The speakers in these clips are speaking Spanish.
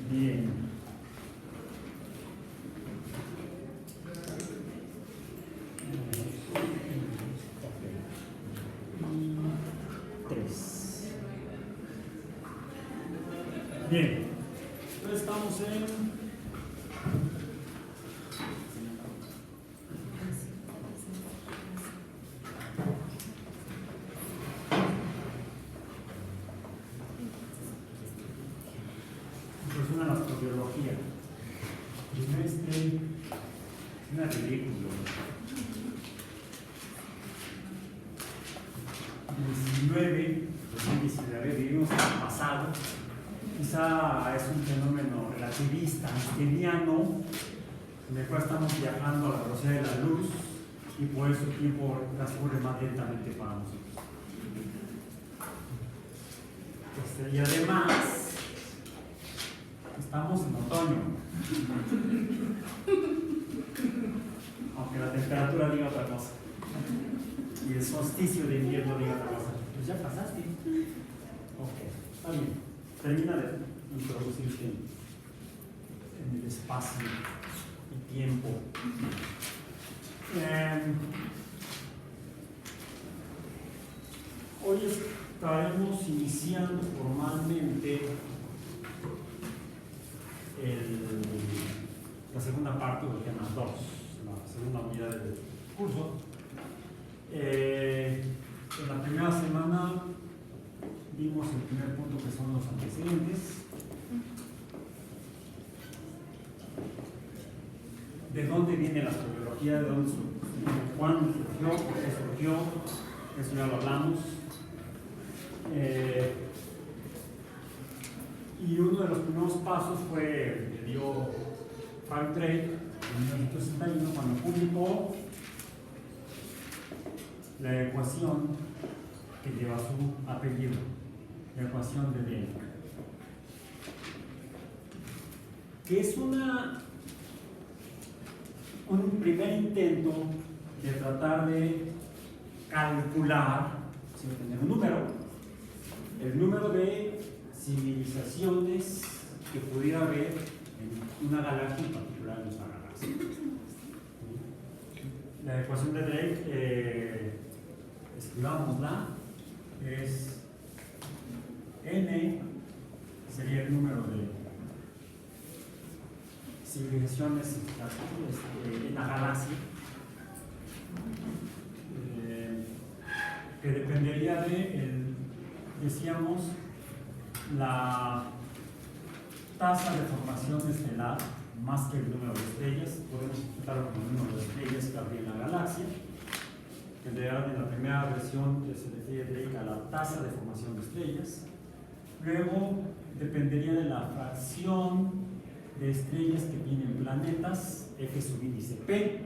Bien. Tres. Bien. Entonces estamos en... Pues una astrobiología. Trimestre, una ridículo. 2019, vivimos en el pasado. Quizá es un fenómeno relativista, einsteiniano, en el cual estamos viajando a la velocidad de la luz y por eso el tiempo transcurre más lentamente para nosotros. Y además, estamos en otoño, aunque la temperatura diga otra cosa y el solsticio de invierno diga otra cosa. Pues ya pasaste. Ok, está bien. Termina de introducirte en el espacio y tiempo. Hoy estaremos iniciando formalmente la segunda parte del tema 2, la segunda unidad del curso. En la primera semana vimos el primer punto, que son los antecedentes. ¿De dónde viene la astrobiología? ¿De dónde surgió? ¿Cuándo surgió? ¿Por qué surgió? Eso ya lo hablamos. Y uno de los primeros pasos fue que dio Frank Drake en 1961 cuando publicó la ecuación que lleva su apellido, la ecuación de Drake, que es un primer intento de tratar de calcular, sin tener un número, el número de civilizaciones que pudiera haber en una galaxia, en particular en nuestra galaxia. La ecuación de Drake, escribámosla, es n, sería el número de civilizaciones en la galaxia, que dependería de, decíamos, la tasa de formación estelar más que el número de estrellas. Podemos interpretarlo como el número de estrellas que habría en la galaxia, que en la primera versión se refiere a la tasa de formación de estrellas. Luego dependería de la fracción de estrellas que tienen planetas, F subíndice P.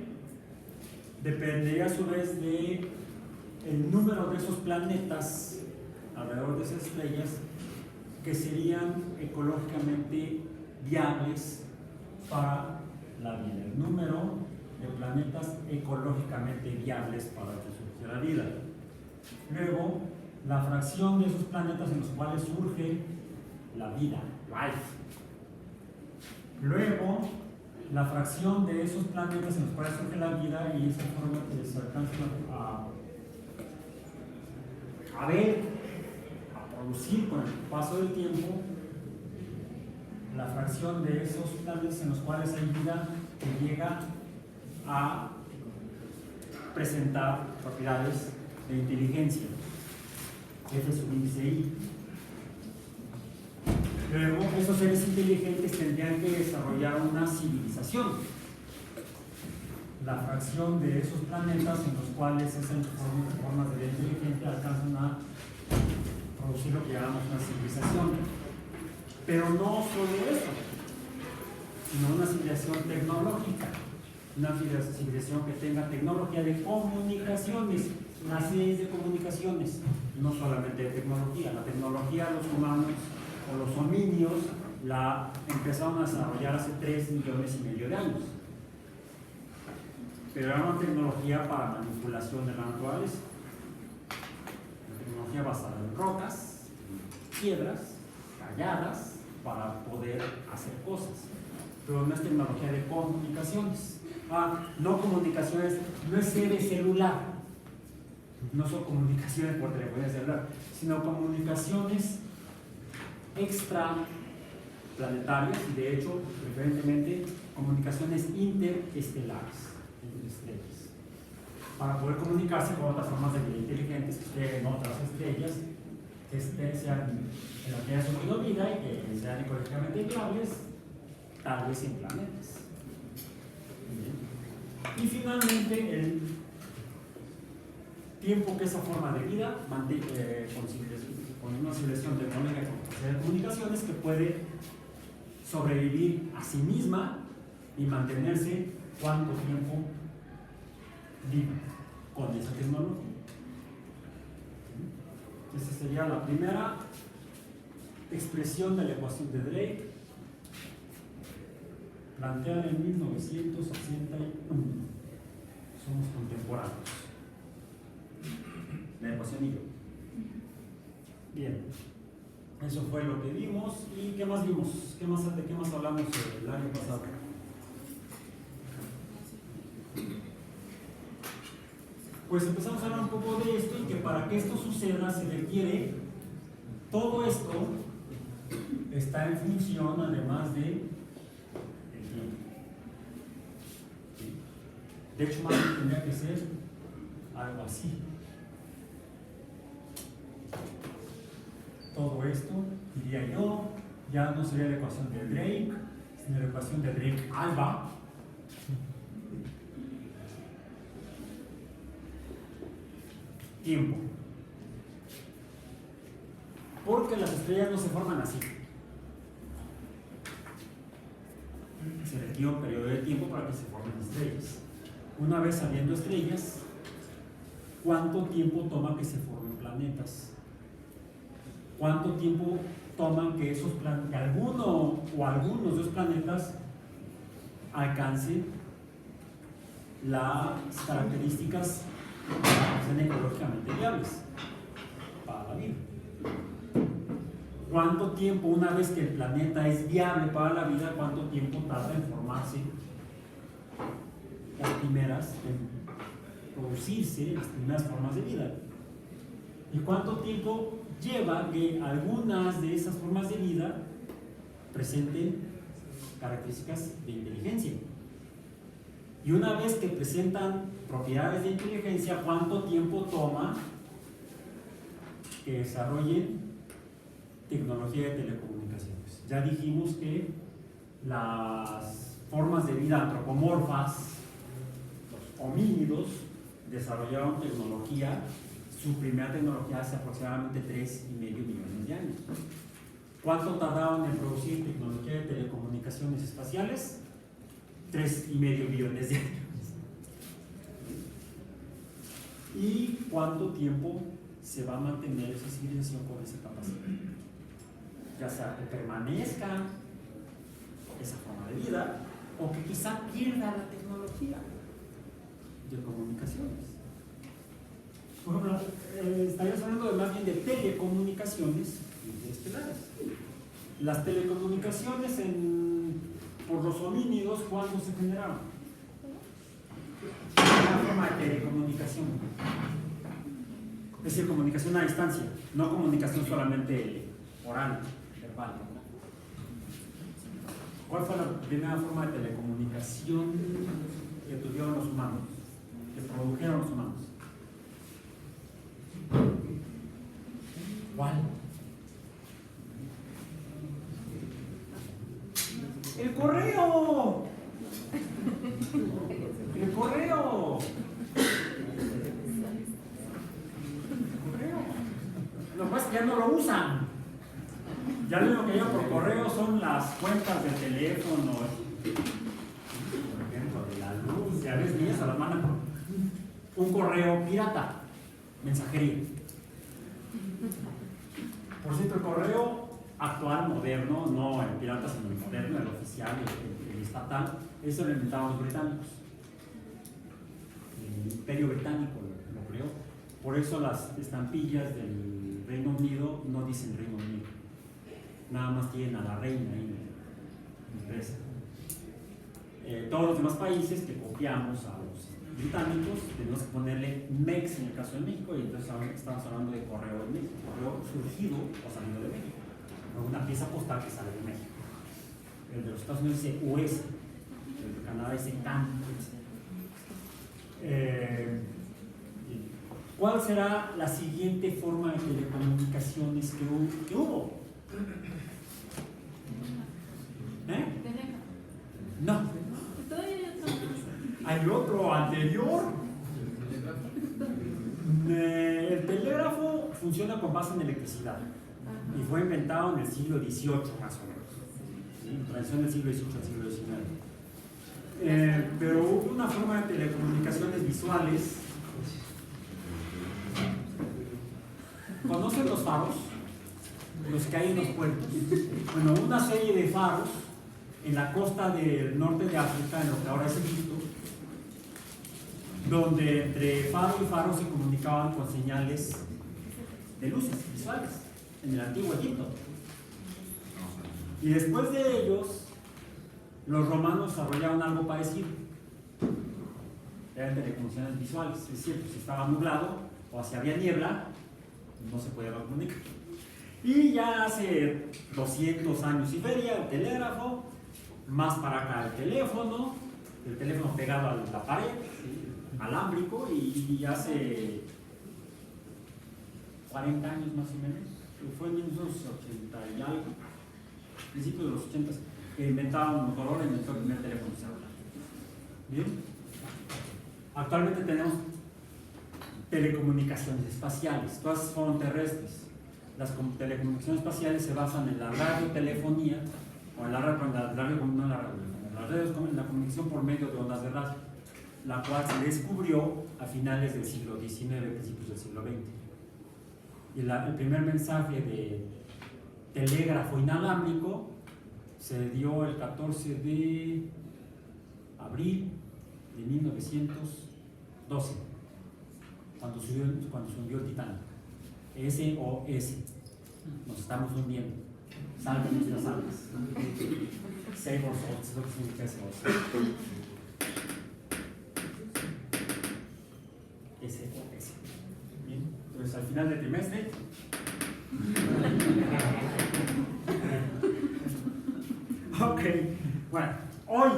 Dependería a su vez de el número de esos planetas alrededor de esas estrellas que serían ecológicamente viables para la vida. El número de planetas ecológicamente viables para que surgiera vida. Luego, la fracción de esos planetas en los cuales surge la vida, life. Luego, la fracción de esos planetas en los cuales surge la vida y esa forma que se alcanza a ver, a producir con el paso del tiempo, la fracción de esos planetas en los cuales hay vida que llega a presentar propiedades de inteligencia, F subíndice I. Luego, esos seres inteligentes tendrían que desarrollar una civilización. La fracción de esos planetas en los cuales esas formas de vida inteligente alcanzan a producir lo que llamamos una civilización. Pero no solo eso, sino una civilización tecnológica, una civilización que tenga tecnología de comunicaciones, una serie de comunicaciones, no solamente de tecnología. La tecnología, los humanos o los hominios la empezaron a desarrollar hace 3,5 millones de años. Pero era una tecnología para manipulación de la naturaleza. Una tecnología basada en rocas, piedras, calladas, para poder hacer cosas, pero no es tecnología de comunicaciones. No comunicaciones, no es de celular, no son comunicaciones por telefonía celular, sino comunicaciones extraplanetarias y de hecho, preferentemente, comunicaciones interestelares, entre estrellas, para poder comunicarse con otras formas de vida inteligentes que estén en otras estrellas, que sean en la que haya surgido vida y que sean ecológicamente viables, tal vez en planetas. Y finalmente, el tiempo que esa forma de vida con una civilización tecnológica con capacidad de comunicaciones que puede sobrevivir a sí misma y mantenerse cuánto tiempo viva con esa tecnología. Esa sería la primera expresión de la ecuación de Drake, planteada en 1981. Somos contemporáneos. La ecuación y yo. Bien, eso fue lo que vimos. ¿Y qué más vimos? ¿De qué más hablamos el año pasado? Pues empezamos a hablar un poco de esto y que para que esto suceda se requiere, todo esto está en función además de el tiempo. De hecho, más bien tendría que ser algo así. Todo esto, diría yo, ya no sería la ecuación de Drake, sino la ecuación de Drake-Alba. Tiempo. Porque las estrellas no se forman así. Se requiere un periodo de tiempo para que se formen estrellas. Una vez saliendo estrellas, ¿cuánto tiempo toma que se formen planetas? ¿Cuánto tiempo toman que alguno o algunos de esos planetas alcancen las características que sean ecológicamente viables para la vida? ¿Cuánto tiempo, una vez que el planeta es viable para la vida, cuánto tiempo tarda en formarse las primeras, en producirse las primeras formas de vida? ¿Y cuánto tiempo lleva que algunas de esas formas de vida presenten características de inteligencia? Y una vez que presentan propiedades de inteligencia, ¿cuánto tiempo toma que desarrollen tecnología de telecomunicaciones? Ya dijimos que las formas de vida antropomorfas, los homínidos, desarrollaron tecnología. Su primera tecnología hace aproximadamente 3,5 millones de años. ¿Cuánto tardaron en producir tecnología de telecomunicaciones espaciales? 3,5 millones de años. ¿Y cuánto tiempo se va a mantener esa civilización con esa capacidad? Ya sea que permanezca esa forma de vida o que quizá pierda la tecnología de comunicaciones. Por ejemplo, estaríamos hablando más bien de telecomunicaciones interestelares. Las telecomunicaciones por los homínidos, ¿cuándo se generaron? Una forma de telecomunicación. Es decir, comunicación a distancia, no comunicación solamente oral, verbal. ¿Cuál fue la primera forma de telecomunicación que tuvieron los humanos, que produjeron los humanos? ¿Cuál? ¡El correo! ¡El correo! Lo que pasa es que ya no lo usan. Ya lo único que llega por correo son las cuentas del teléfono, por ejemplo, de la luz. Ya ves, niños se las mandan por un correo pirata, mensajería. Por cierto, el correo actual, moderno, no el pirata, sino el moderno, el oficial, el estatal, eso lo inventaron los británicos. El Imperio Británico lo creó. Por eso las estampillas del Reino Unido no dicen Reino Unido. nada más tienen a la reina ahí impresa. Todos los demás países que copiamos a los británicos tenemos que ponerle MEX en el caso de México, y entonces estamos hablando de correo de México, correo surgido o salido de México, no una pieza postal que sale de México. El de los Estados Unidos dice US, el de Canadá dice CAN. ¿Cuál será la siguiente forma de telecomunicaciones que hubo? No. Hay otro anterior. El telégrafo funciona con base en electricidad y fue inventado en el siglo XVIII más o menos, ¿sí? Transición del siglo XVIII al siglo XIX. Pero hubo una forma de telecomunicaciones visuales. ¿Conocen los faros? Los que hay en los puertos. Bueno, una serie de faros en la costa del norte de África, en lo que ahora es Egipto, donde entre faro y faro se comunicaban con señales de luces visuales, en el antiguo Egipto. Y después de ellos, los romanos desarrollaron algo parecido. Eran telecomunicaciones visuales, es cierto, si estaba nublado o si había niebla, no se podía comunicar. Y ya hace 200 años y feria, el telégrafo, más para acá el teléfono pegado a la pared, ¿sí? Alámbrico, y hace 40 años más o menos, fue en 1980 y algo, principios de los 80, que inventaron Motorola, inventó el primer teléfono celular. Bien, actualmente tenemos telecomunicaciones espaciales, todas fueron terrestres. Las telecomunicaciones espaciales se basan en la radiotelefonía, o en la comunicación por medio de ondas de radio, la cual se descubrió a finales del siglo XIX, principios del siglo XX. Y el primer mensaje de telégrafo inalámbrico se dio el 14 de abril de 1912, cuando se hundió el Titanic. SOS, nos estamos hundiendo, sálvenos las almas. Save our souls, es lo que significa SOS. SOS. Bien, entonces al final del trimestre. Ok, bueno, hoy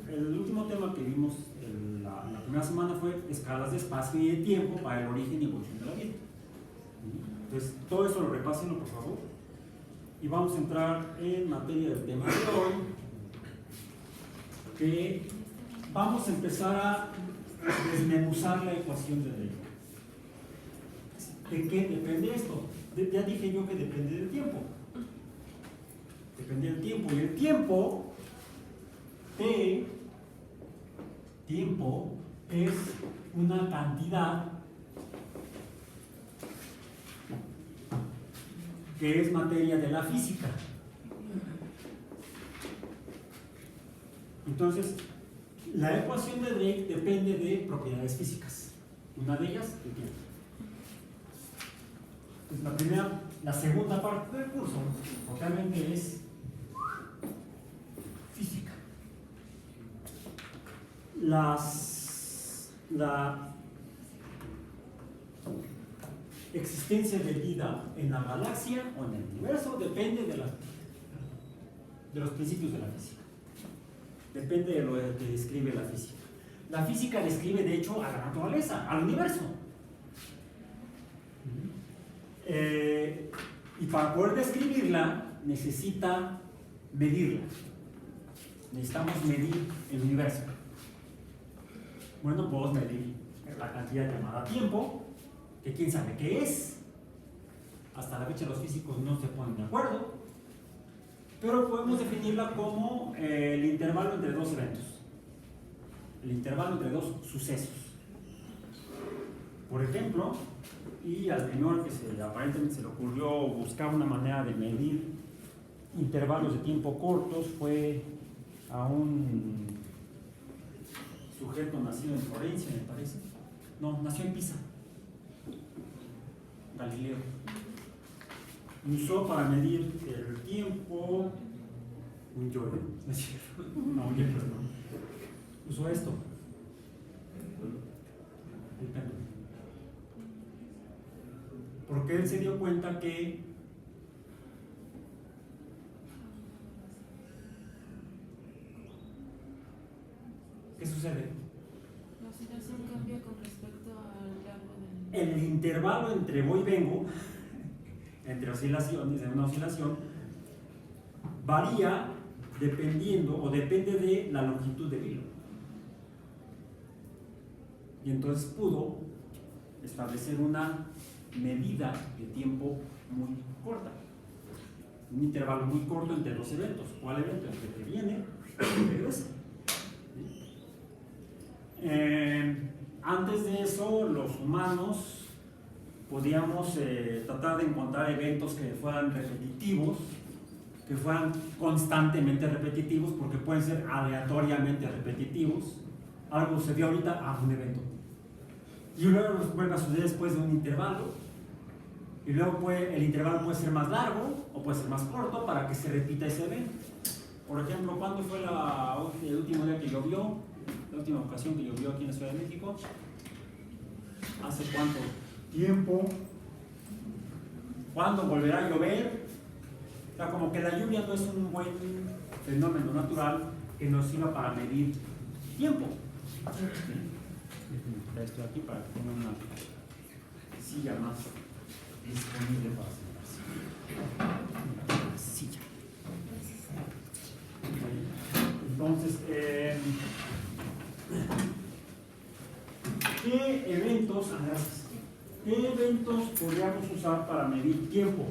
el último tema que vimos la primera semana fue escalas de espacio y de tiempo para el origen y evolución de la vida. Entonces, todo eso lo repásenlo, por favor. Y vamos a entrar en materia del tema de hoy, que vamos a empezar a desmenuzar la ecuación de Drake. ¿De qué depende esto? Ya dije yo que depende del tiempo. Depende del tiempo. Y el tiempo es una cantidad que es materia de la física. Entonces, la ecuación de Drake depende de propiedades físicas. Una de ellas, el tiempo. Entonces, la segunda parte del curso totalmente es física. La existencia de vida en la galaxia o en el universo depende de los principios de la física. Depende de lo que describe la física. La física describe, de hecho, a la naturaleza, al universo. Y para poder describirla, necesita medirla. Necesitamos medir el universo. Bueno, podemos medir la cantidad llamada tiempo, que quién sabe qué es. Hasta la fecha los físicos no se ponen de acuerdo, pero podemos definirla como el intervalo entre dos eventos, el intervalo entre dos sucesos. Por ejemplo, y al primero que aparentemente se le ocurrió buscar una manera de medir intervalos de tiempo cortos fue a un sujeto nacido en Florencia, me parece. No, nació en Pisa. Galileo. Usó para medir el tiempo un yole, ¿no es cierto? No, un yole, no. Usó esto. El péndulo. Porque él se dio cuenta que ¿qué sucede? La oscilación cambia con respecto al largo del... El intervalo entre voy y vengo, entre oscilaciones, en una oscilación, varía dependiendo o depende de la longitud del hilo. Y entonces pudo establecer una medida de tiempo muy corta, un intervalo muy corto entre los eventos. ¿Cuál evento? El que te viene, el que regresa. Antes de eso, los humanos podíamos tratar de encontrar eventos que fueran repetitivos, que fueran constantemente repetitivos, porque pueden ser aleatoriamente repetitivos. Algo sucedió ahorita, un evento. Y luego nos vuelve a suceder después de un intervalo. Y luego el intervalo puede ser más largo o puede ser más corto para que se repita ese evento. Por ejemplo, ¿cuándo fue el último día que llovió? La última ocasión que llovió aquí en la Ciudad de México. ¿Hace cuánto tiempo? ¿Cuándo volverá a llover? O sea, como que la lluvia no es un buen fenómeno natural que nos sirva para medir tiempo. Esto aquí para que tenga una silla más disponible para sentarse. Una silla. Entonces, ¿qué eventos podríamos usar para medir tiempo?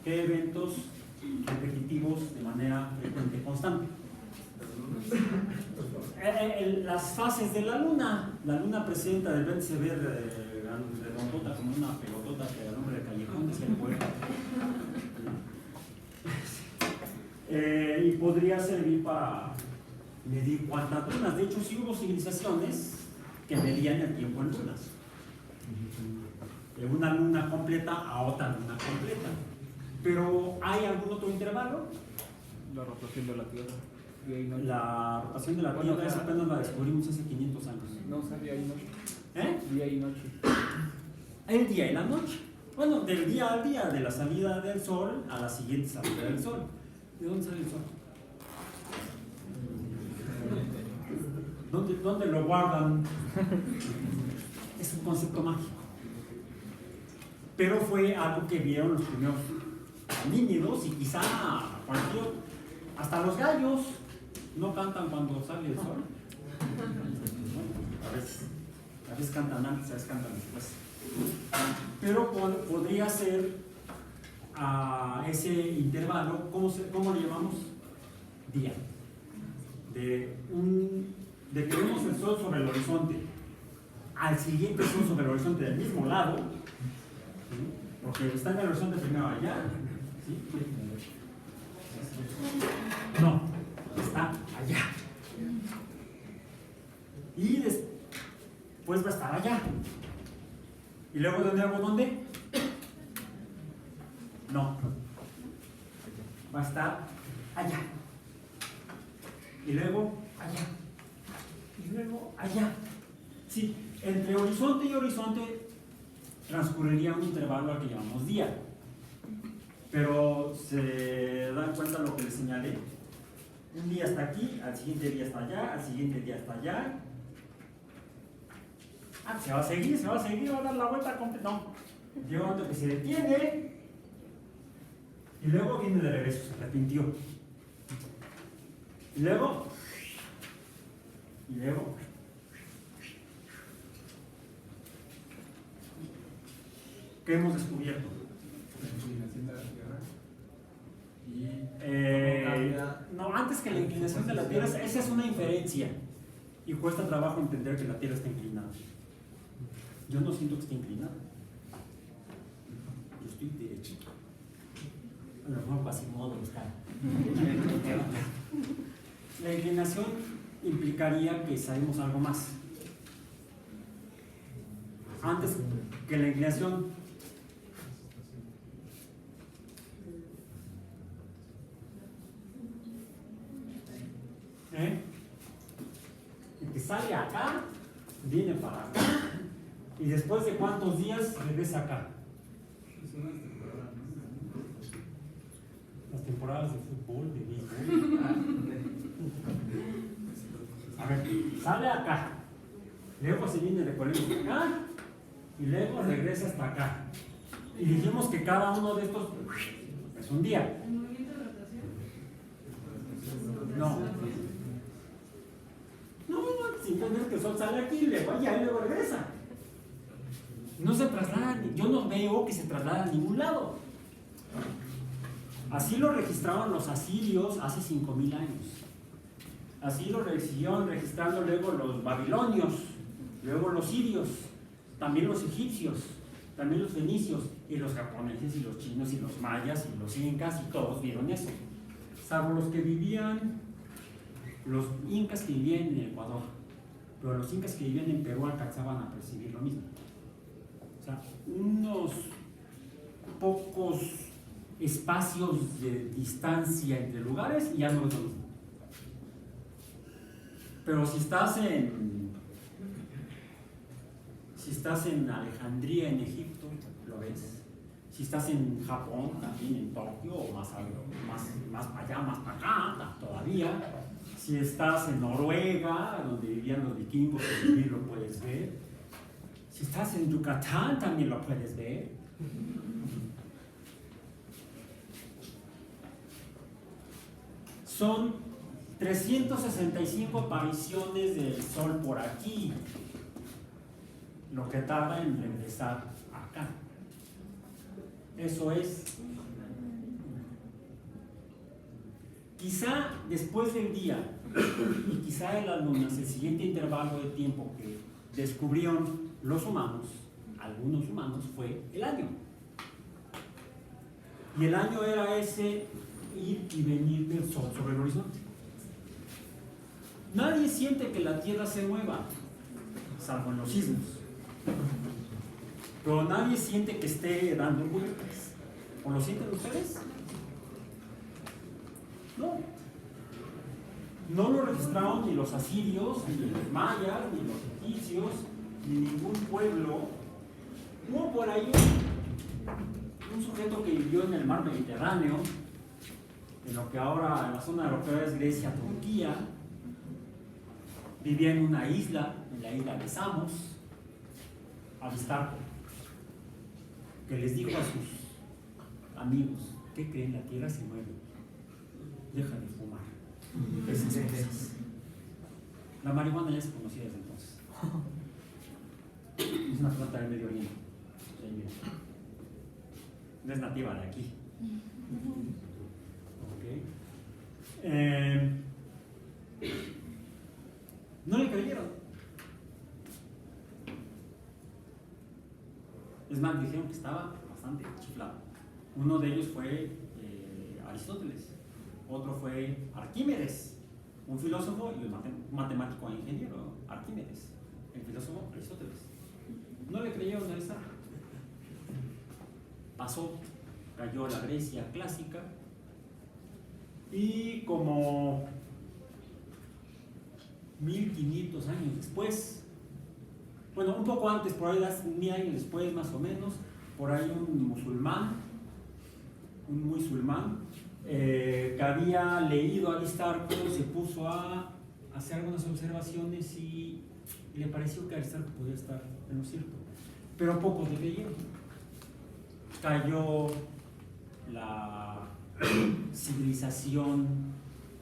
¿Qué eventos repetitivos de manera frecuente, constante? Las fases de la luna presenta, de repente se ve redondota como una pelotota que al nombre de Callejón es el poeta. Y podría servir para medir cuántas lunas. De hecho, sí hubo civilizaciones que medían el tiempo en lunas. De una luna completa a otra luna completa. Pero ¿hay algún otro intervalo? La rotación de la Tierra. La rotación de la Tierra esa apenas la descubrimos hace 500 años. No, o sea, día y noche. ¿Eh? Día y noche. El día y la noche. Bueno, del día al día, de la salida del sol a la siguiente salida del sol. ¿De dónde sale el sol? ¿Dónde lo guardan? Es un concepto mágico. Pero fue algo que vieron los primeros homínidos y quizá cualquier, hasta los gallos no cantan cuando sale el sol. A veces cantan antes, a veces cantan después. Pero podría ser a ese intervalo, ¿cómo le llamamos? Día. De que vemos el sol sobre el horizonte al siguiente sol sobre el horizonte del mismo lado, ¿sí? Porque está en el horizonte primero allá, ¿sí? No, está allá. Y después va a estar allá. ¿Y luego de nuevo dónde? No. Va a estar allá. Y luego allá. Y luego allá. Sí, entre horizonte y horizonte transcurriría un intervalo al que llamamos día. Pero se dan cuenta de lo que les señalé. Un día está aquí, al siguiente día está allá, al siguiente día está allá. Se va a seguir, va a dar la vuelta completa. No, llega un momento que se detiene y luego viene de regreso, se arrepintió. Y luego, ¿qué hemos descubierto? La inclinación de la Tierra. No, antes que la inclinación de la Tierra, esa es una inferencia y cuesta trabajo entender que la Tierra está inclinada. Yo no siento que esté inclinada. Yo estoy derechito. Bueno, no, así modo está. La inclinación implicaría que sabemos algo más. antes que la inclinación. El que sale acá, viene para acá, y después de cuántos días regresa acá. Las temporadas de fútbol, de béisbol. A ver, sale acá, luego se viene recorriendo acá, y luego regresa hasta acá. Y dijimos que cada uno de estos es un día. ¿El movimiento de rotación? No. No, simplemente que el sol sale aquí, luego allá y luego regresa. No se traslada, yo no veo que se traslada a ningún lado. Así lo registraron los asirios hace 5000 años. Así lo siguieron registrando luego los babilonios, luego los sirios, también los egipcios, también los fenicios, y los japoneses, y los chinos, y los mayas, y los incas, y todos vieron eso. Salvo los que vivían, los incas que vivían en Ecuador, pero los incas que vivían en Perú alcanzaban a percibir lo mismo. O sea, unos pocos espacios de distancia entre lugares y ya no es lo mismo. Pero si estás en Alejandría, en Egipto, lo ves. Si estás en Japón, también en Tokio, o más para allá, más para acá, todavía. Si estás en Noruega, donde vivían los vikingos, también lo puedes ver. Si estás en Yucatán, también lo puedes ver. Son 365 apariciones del Sol por aquí, lo que tarda en regresar acá. Eso es. Quizá después del día y quizá de las lunas, el siguiente intervalo de tiempo que descubrieron los humanos, algunos humanos, fue el año. Y el año era ese ir y venir del Sol sobre el horizonte. Nadie siente que la Tierra se mueva, salvo en los sismos. Pero nadie siente que esté dando vueltas. ¿O lo sienten ustedes? No. No lo registraron ni los asirios, ni los mayas, ni los egipcios, ni ningún pueblo. Hubo por ahí un sujeto que vivió en el mar Mediterráneo, en lo que ahora en la zona europea es Grecia, Turquía. Vivía en una isla, en la isla de Samos, Aristarco, que les dijo a sus amigos: ¿qué creen? La tierra se mueve, deja de fumar esas cosas. La marihuana ya se conocía desde entonces. Es una planta del Medio Oriente, no es nativa de aquí. No le creyeron. Es más, dijeron que estaba bastante chiflado. Uno de ellos fue Aristóteles, otro fue Arquímedes, un filósofo y un matemático e ingeniero. Arquímedes, el filósofo Aristóteles. No le creyeron a esa. Pasó, cayó la Grecia clásica y como 1500 años después, bueno, un poco antes, por ahí 1000 años después más o menos, por ahí un musulmán que había leído a Aristarco se puso a hacer algunas observaciones y le pareció que Aristarco podía estar en lo cierto, pero pocos le creyeron. Cayó la civilización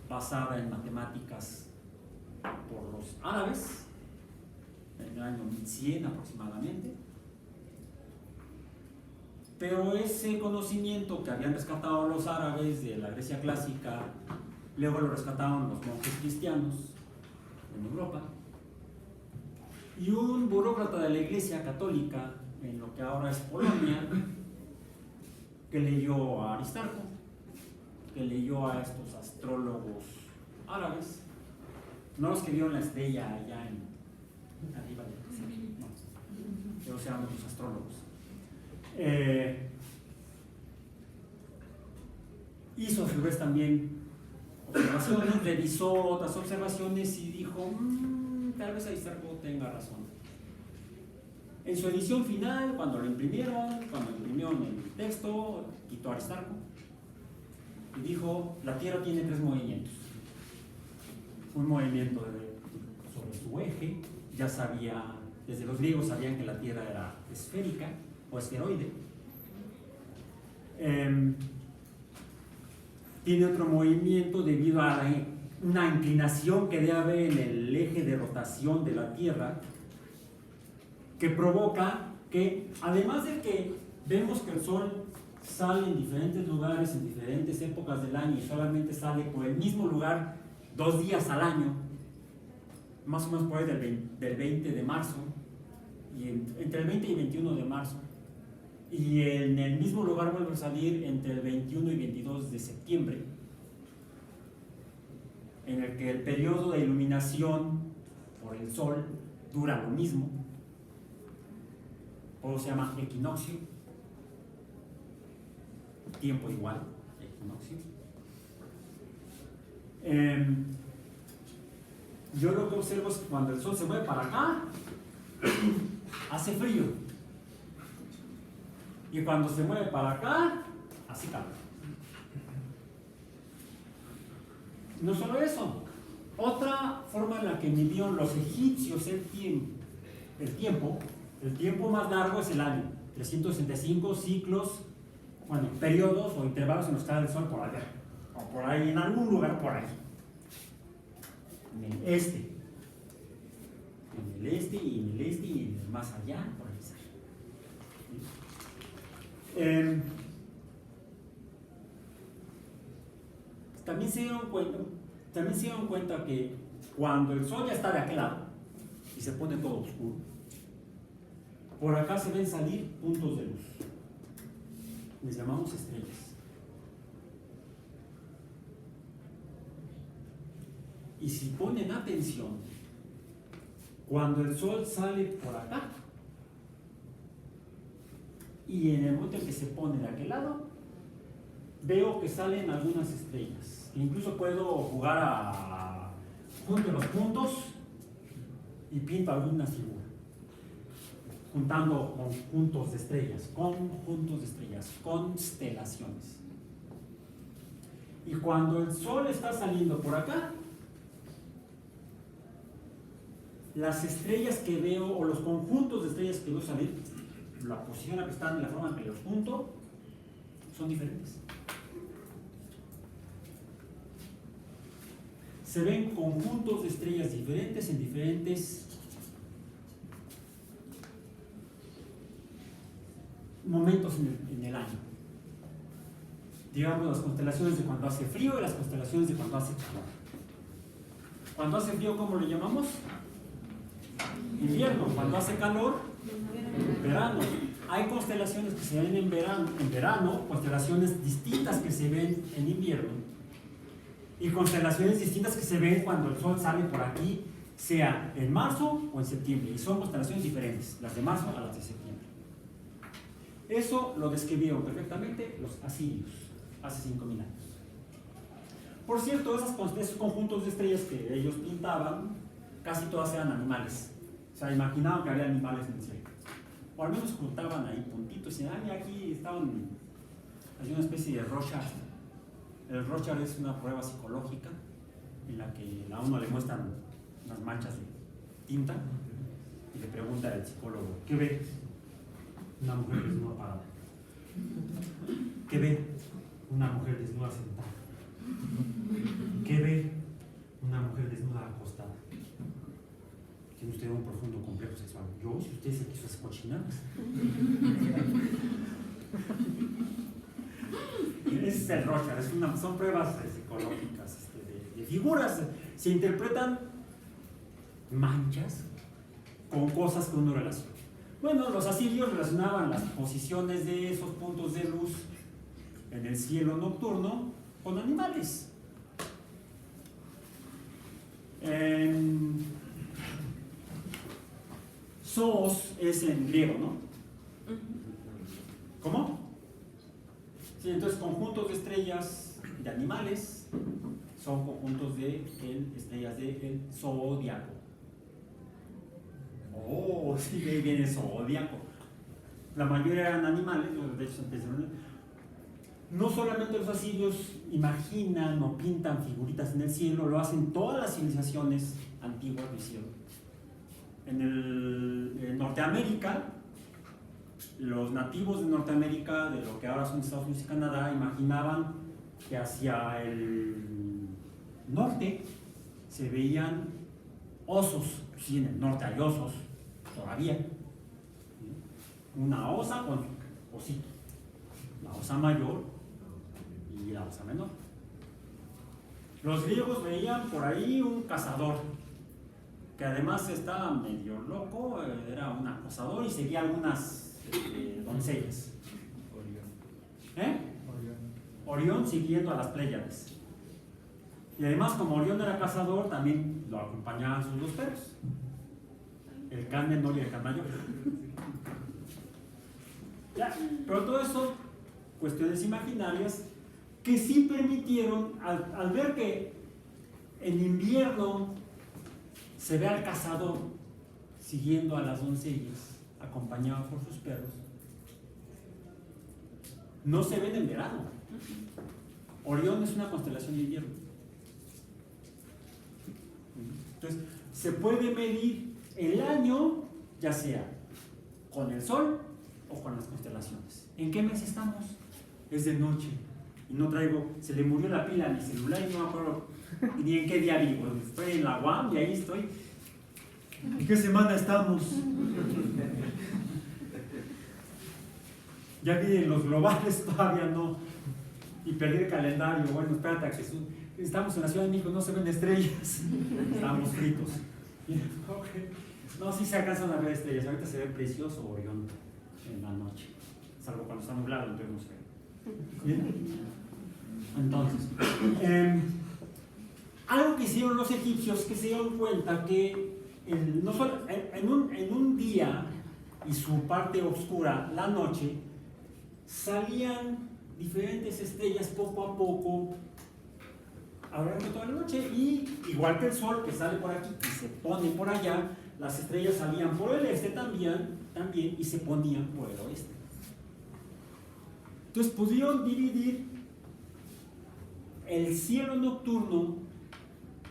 basada en matemáticas por los árabes en el año 1100 aproximadamente, pero ese conocimiento que habían rescatado los árabes de la Grecia clásica, luego lo rescataron los monjes cristianos en Europa, y un burócrata de la Iglesia católica en lo que ahora es Polonia, que leyó a Aristarco, que leyó a estos astrólogos árabes, no los que vieron la estrella allá arriba del cielo, no. ellos eran los astrólogos. Hizo a su vez también observaciones, revisó otras observaciones y dijo, tal vez Aristarco tenga razón. En su edición final, cuando lo imprimieron, cuando imprimieron el texto, quitó a Aristarco y dijo, la Tierra tiene 3 movimientos. Un movimiento sobre su eje, ya sabía, desde los griegos sabían que la Tierra era esférica o esferoide. Tiene otro movimiento debido a una inclinación que debe haber en el eje de rotación de la Tierra, que provoca que, además de que vemos que el Sol sale en diferentes lugares, en diferentes épocas del año, y solamente sale por el mismo lugar 2 días al año, más o menos por ahí del 20 de marzo, y entre el 20 y 21 de marzo, y en el mismo lugar vuelve a salir entre el 21 y 22 de septiembre, en el que el periodo de iluminación por el Sol dura lo mismo, o se llama equinoccio, tiempo igual, equinoccio. Yo lo que observo es que cuando el Sol se mueve para acá, hace frío. Y cuando se mueve para acá, hace calor. No solo eso, otra forma en la que midieron los egipcios el tiempo más largo es el año, 365 ciclos, bueno, periodos o intervalos en los que está el Sol por allá, o por ahí, en algún lugar por ahí. En el este y en el este y en el más allá, por ahí sale. También se dieron cuenta que cuando el Sol ya está de aquel lado y se pone todo oscuro, por acá se ven salir puntos de luz. Les llamamos estrellas. Y si ponen atención, cuando el Sol sale por acá y en el momento en que se pone de aquel lado, veo que salen algunas estrellas. Incluso puedo jugar a junto los puntos y pinto alguna figura, juntando conjuntos de estrellas, constelaciones. Y cuando el Sol está saliendo por acá, las estrellas que veo, o los conjuntos de estrellas que veo salir, la posición en la que están y la forma en que los junto, son diferentes. Se ven conjuntos de estrellas diferentes en diferentes momentos en el año. Digamos las constelaciones de cuando hace frío y las constelaciones de cuando hace calor. Cuando hace frío, ¿cómo lo llamamos? Invierno. Cuando hace calor, verano. Hay constelaciones que se ven en verano, constelaciones distintas que se ven en invierno, y constelaciones distintas que se ven cuando el Sol sale por aquí, sea en marzo o en septiembre, y son constelaciones diferentes, las de marzo a las de septiembre. Eso lo describieron perfectamente los asirios hace 5.000 años. Por cierto, esos conjuntos de estrellas que ellos pintaban, casi todas eran animales. O sea, imaginaban que había animales en el cielo. O al menos ocultaban ahí puntitos y decían, aquí estaban, hay una especie de Rorschach. El Rorschach es una prueba psicológica en la que a uno le muestran unas manchas de tinta y le pregunta al psicólogo, ¿qué ve? Una mujer desnuda parada. ¿Qué ve? Una mujer desnuda sentada. ¿Qué ve? Una mujer desnuda acostada. Tiene usted un profundo complejo sexual. Yo, si usted se quiso esas cochinadas. Ese es el Rorschach, son pruebas psicológicas de figuras. Se interpretan manchas con cosas que uno relaciona. Bueno, los asirios relacionaban las posiciones de esos puntos de luz en el cielo nocturno con animales. zoos es en griego, ¿no? ¿Cómo? Sí, entonces conjuntos de estrellas de animales son conjuntos de estrellas del zodiaco. Oh, sí, de ahí viene zodiaco. La mayoría eran animales, de hecho empezaron. No solamente los asirios imaginan o pintan figuritas en el cielo, lo hacen todas las civilizaciones antiguas del cielo. En Norteamérica, los nativos de Norteamérica, de lo que ahora son Estados Unidos y Canadá, imaginaban que hacia el norte se veían osos. Sí, en el norte hay osos todavía. Una osa con su osito, la osa mayor y la osa menor. Los griegos veían por ahí un cazador, que además estaba medio loco, era un acosador y seguía algunas doncellas. Orión siguiendo a las Pléyades. Y además, como Orión era cazador, también lo acompañaban sus dos perros, el can menor y el can mayor. Ya, pero todo eso, cuestiones imaginarias que sí permitieron, al ver que en invierno se ve al cazador siguiendo a las doncellas, acompañado por sus perros, no se ven en verano. Orión es una constelación de invierno. Entonces, se puede medir el año, ya sea con el sol o con las constelaciones. ¿En qué mes estamos? Es de noche. Y no traigo, se le murió la pila a mi celular y no me acuerdo ni en qué día vivo. Estoy en la UAM y ahí estoy. ¿En qué semana estamos? Ya vi en los globales, todavía no. Y perdí el calendario. Bueno, espérate a que estamos en la Ciudad de México, no se ven estrellas. Estamos fritos. No, sí se alcanzan a ver estrellas. Ahorita se ve precioso Orión en la noche. Salvo cuando está nublado, entonces no se ve. ¿Bien? Entonces, algo que hicieron los egipcios, que se dieron cuenta que no solo, en un día y su parte oscura, la noche, salían diferentes estrellas poco a poco a lo largo de toda la noche, y igual que el sol que sale por aquí y se pone por allá, las estrellas salían por el este también y se ponían por el oeste. Entonces pudieron dividir el cielo nocturno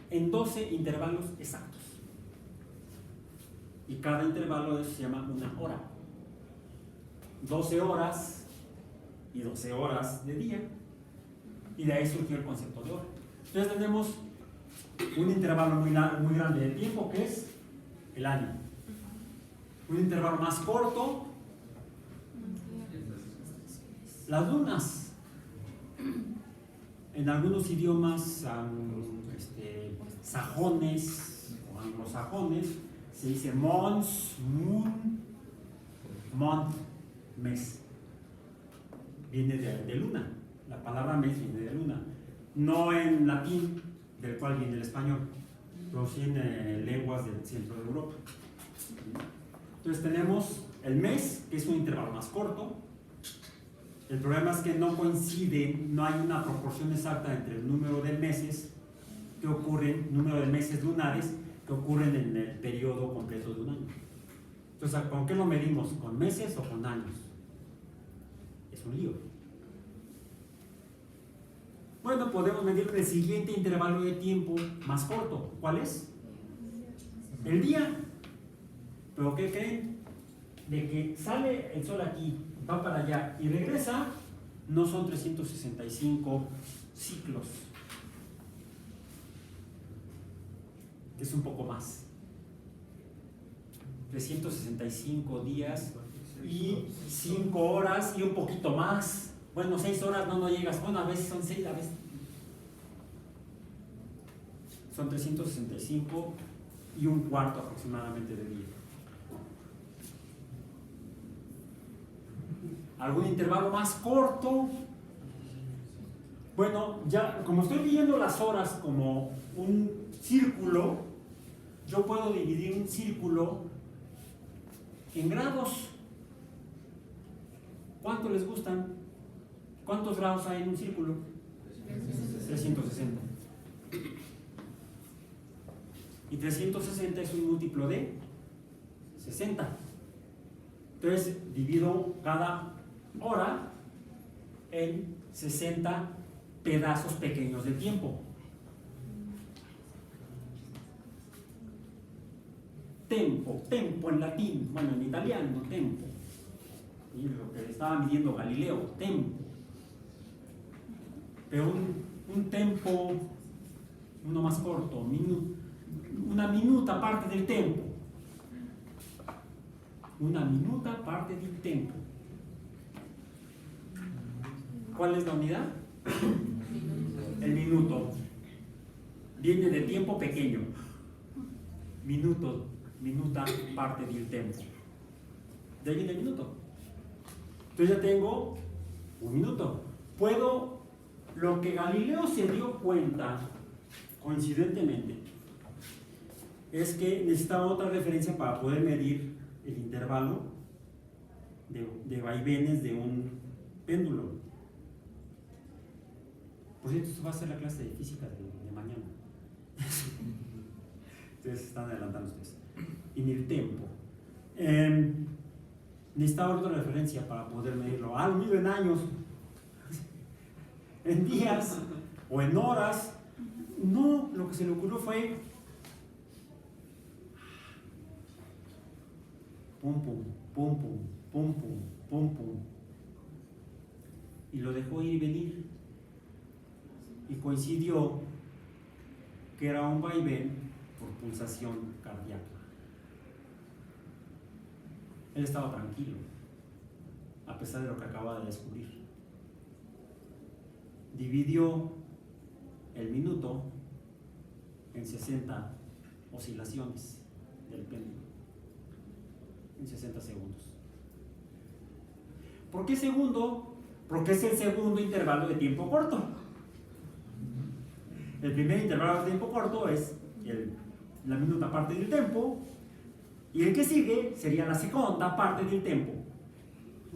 en 12 intervalos exactos, y cada intervalo de eso se llama una hora. 12 horas y 12 horas de día, y de ahí surgió el concepto de hora. Entonces tenemos un intervalo muy grande de tiempo, que es el año. Un intervalo más corto, las lunas. En algunos idiomas sajones o anglosajones se dice mons, moon, month, mes. Viene de luna. La palabra mes viene de luna. No en latín, del cual viene el español, pero sí en lenguas del centro de Europa. Entonces tenemos el mes, que es un intervalo más corto. El problema es que no coinciden, no hay una proporción exacta entre el número de meses que ocurren, número de meses lunares que ocurren en el periodo completo de un año. Entonces, ¿con qué lo medimos? ¿Con meses o con años? Es un lío. Bueno, podemos medir el siguiente intervalo de tiempo más corto. ¿Cuál es? El día. ¿Pero qué creen? De que sale el sol aquí, va para allá y regresa, no son 365 ciclos. Es un poco más. 365 días y 5 horas y un poquito más. Bueno, 6 horas no llegas. Bueno, a veces son 6, a veces son 365 y un cuarto aproximadamente de día. ¿Algún intervalo más corto? Bueno, ya como estoy viendo las horas como un círculo, yo puedo dividir un círculo En grados, ¿cuánto les gustan? ¿Cuántos grados hay en un círculo? 360. Y 360 es un múltiplo de 60. Entonces divido cada hora en 60 pedazos pequeños de tiempo. Tempo, tempo en latín, bueno, en italiano, tempo. Y lo que estaba midiendo Galileo, tempo. Pero un tempo, uno más corto, una minuta parte del tempo. Una minuta parte del tempo. ¿Cuál es la unidad? El minuto. Viene de tiempo pequeño. Minuto, minuta parte del tempo. De ahí viene el minuto. Entonces ya tengo un minuto. Puedo, lo que Galileo se dio cuenta, coincidentemente, es que necesitaba otra referencia para poder medir el intervalo de vaivenes de un péndulo. Por cierto, esto va a ser la clase de física de mañana. Entonces están adelantando ustedes. En el tiempo. Necesitaba otra referencia para poder medirlo. Lo mido en años, en días o en horas. No, lo que se le ocurrió fue pum pum, pum pum, pum pum, pum pum. Y lo dejó ir y venir. Y coincidió que era un vaivén por pulsación cardíaca. Él estaba tranquilo, a pesar de lo que acababa de descubrir. Dividió el minuto en 60 oscilaciones del péndulo, en 60 segundos. ¿Por qué segundo? Porque es el segundo intervalo de tiempo corto. El primer intervalo de tiempo corto es la minuta parte del tiempo, y el que sigue sería la segunda parte del tiempo.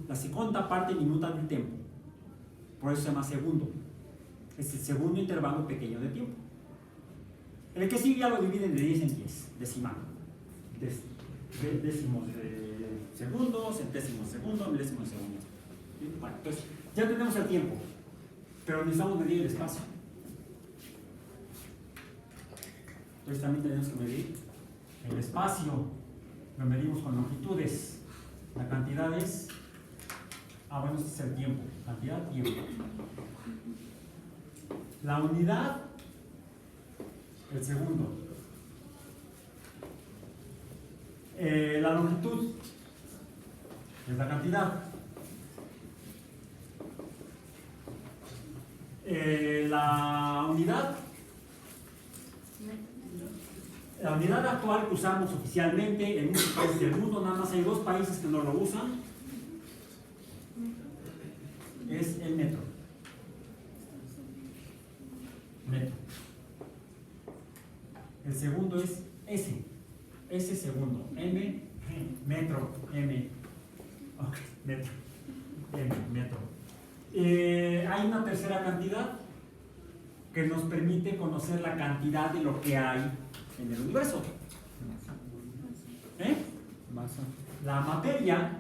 La segunda parte minuta del tiempo. Por eso se llama segundo. Es el segundo intervalo pequeño de tiempo. El que sigue ya lo dividen de 10 en 10, decimal. Décimos de segundos, centésimos de segundo, milésimos de segundo. Bueno, entonces ya tenemos el tiempo, pero necesitamos medir el espacio. Entonces también tenemos que medir el espacio. Lo medimos con longitudes. La cantidad es, bueno, este es el tiempo. Cantidad, tiempo. La unidad, el segundo. La longitud es la cantidad. La unidad. La unidad actual que usamos oficialmente en muchos países del mundo, nada más hay 2 países que no lo usan, es el metro. Metro. El segundo es S segundo, M, metro, M, ok, metro, M, metro. Hay una tercera cantidad que nos permite conocer la cantidad de lo que hay en el universo. Masa. La materia,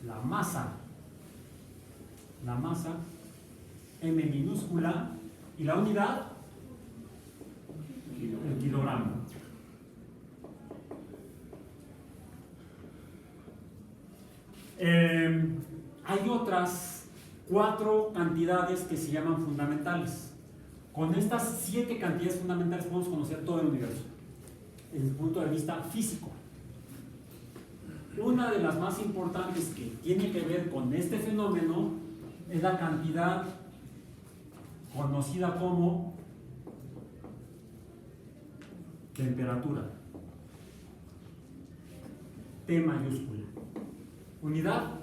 la masa, M minúscula, y la unidad, el kilogramo. Hay otras 4 cantidades que se llaman fundamentales. Con estas 7 cantidades fundamentales podemos conocer todo el universo, desde el punto de vista físico. Una de las más importantes que tiene que ver con este fenómeno es la cantidad conocida como temperatura. T mayúscula. Unidad.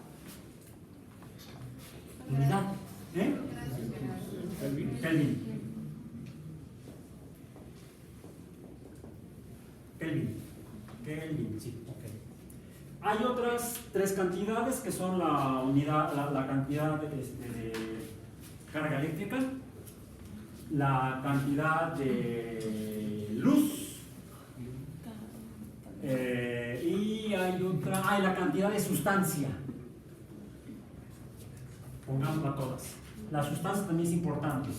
Kelvin. Kelvin, sí, ok. Hay otras tres cantidades que son la unidad, la cantidad de carga eléctrica, la cantidad de luz y hay otra, la cantidad de sustancia. Pongámosla todas. La sustancia también es importante.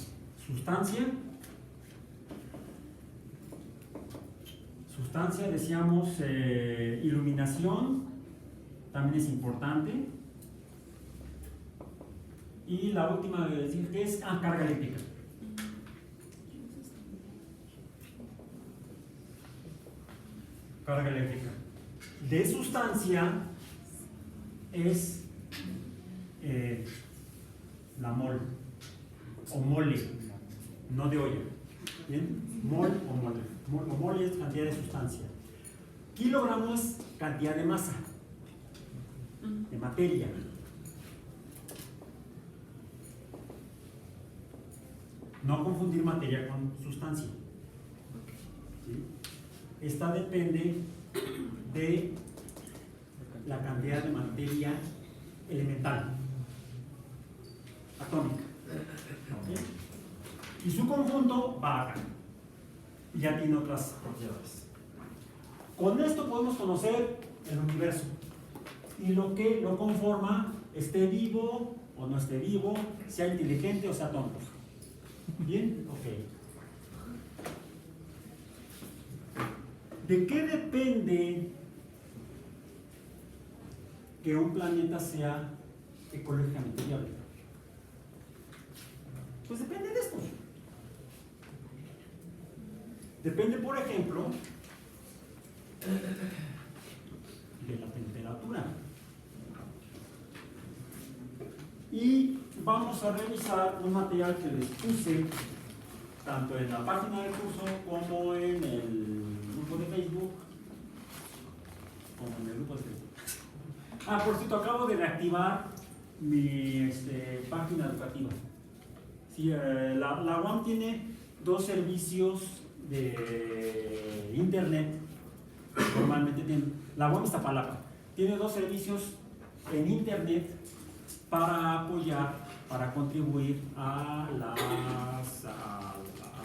Sustancia, decíamos, iluminación, también es importante. Y la última de decir que es carga eléctrica. Carga eléctrica. De sustancia es la mol o mole, no de olla. ¿Bien? Mol o mole. Mol es cantidad de sustancia. Kilogramos, cantidad de masa, de materia. No confundir materia con sustancia. ¿Sí? Esta depende de la cantidad de materia elemental, atómica. ¿Okay? Y su conjunto va acá. Ya tiene otras propiedades. Con esto podemos conocer el universo y lo que lo conforma, esté vivo o no esté vivo, sea inteligente o sea tonto. ¿Bien? Ok. ¿De qué depende que un planeta sea ecológicamente viable? Pues depende de esto. Depende, por ejemplo, de la temperatura. Y vamos a revisar un material que les puse tanto en la página del curso como en el grupo de Facebook. Por cierto, acabo de reactivar mi página educativa. Sí, la UAM tiene dos servicios de internet. Normalmente la UAM Iztapalapa tiene dos servicios en internet para apoyar, para contribuir a la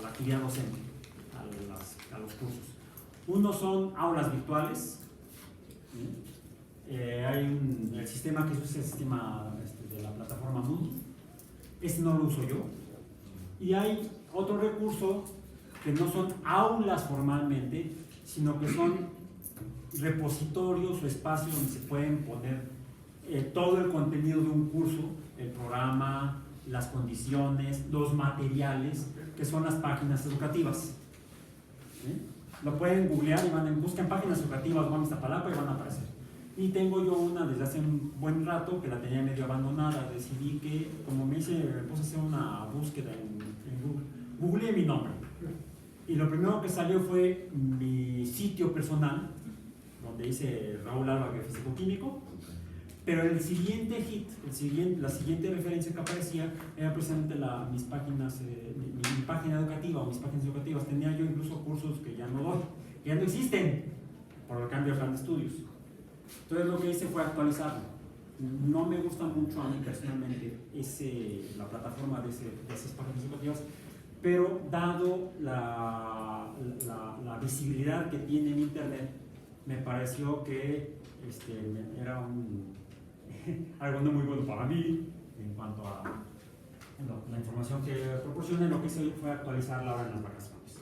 actividad docente, a los cursos. Uno son aulas virtuales. Hay el sistema que es el sistema de la plataforma Moodle. Ese no lo uso yo. Y hay otro recurso que no son aulas formalmente, sino que son repositorios o espacios donde se pueden poner todo el contenido de un curso, el programa, las condiciones, los materiales, que son las páginas educativas. Lo pueden googlear y buscan páginas educativas UAM Iztapalapa y van a aparecer. Y tengo yo una desde hace un buen rato que la tenía medio abandonada. Decidí que, como me puse a hacer una búsqueda en Google, googleé mi nombre. Y lo primero que salió fue mi sitio personal, donde dice Raúl Álvarez, físico-químico. Pero el siguiente hit, la siguiente referencia que aparecía era precisamente mis páginas, mi página educativa o mis páginas educativas. Tenía yo incluso cursos que ya no doy, que ya no existen por el cambio de plan de estudios. Entonces lo que hice fue actualizarlo. No me gusta mucho a mí personalmente la plataforma de esas páginas educativas, pero dado la visibilidad que tiene en internet, me pareció que era algo no muy bueno para mí en cuanto a la información que proporciona. Lo que hice fue actualizarla ahora en las vacaciones.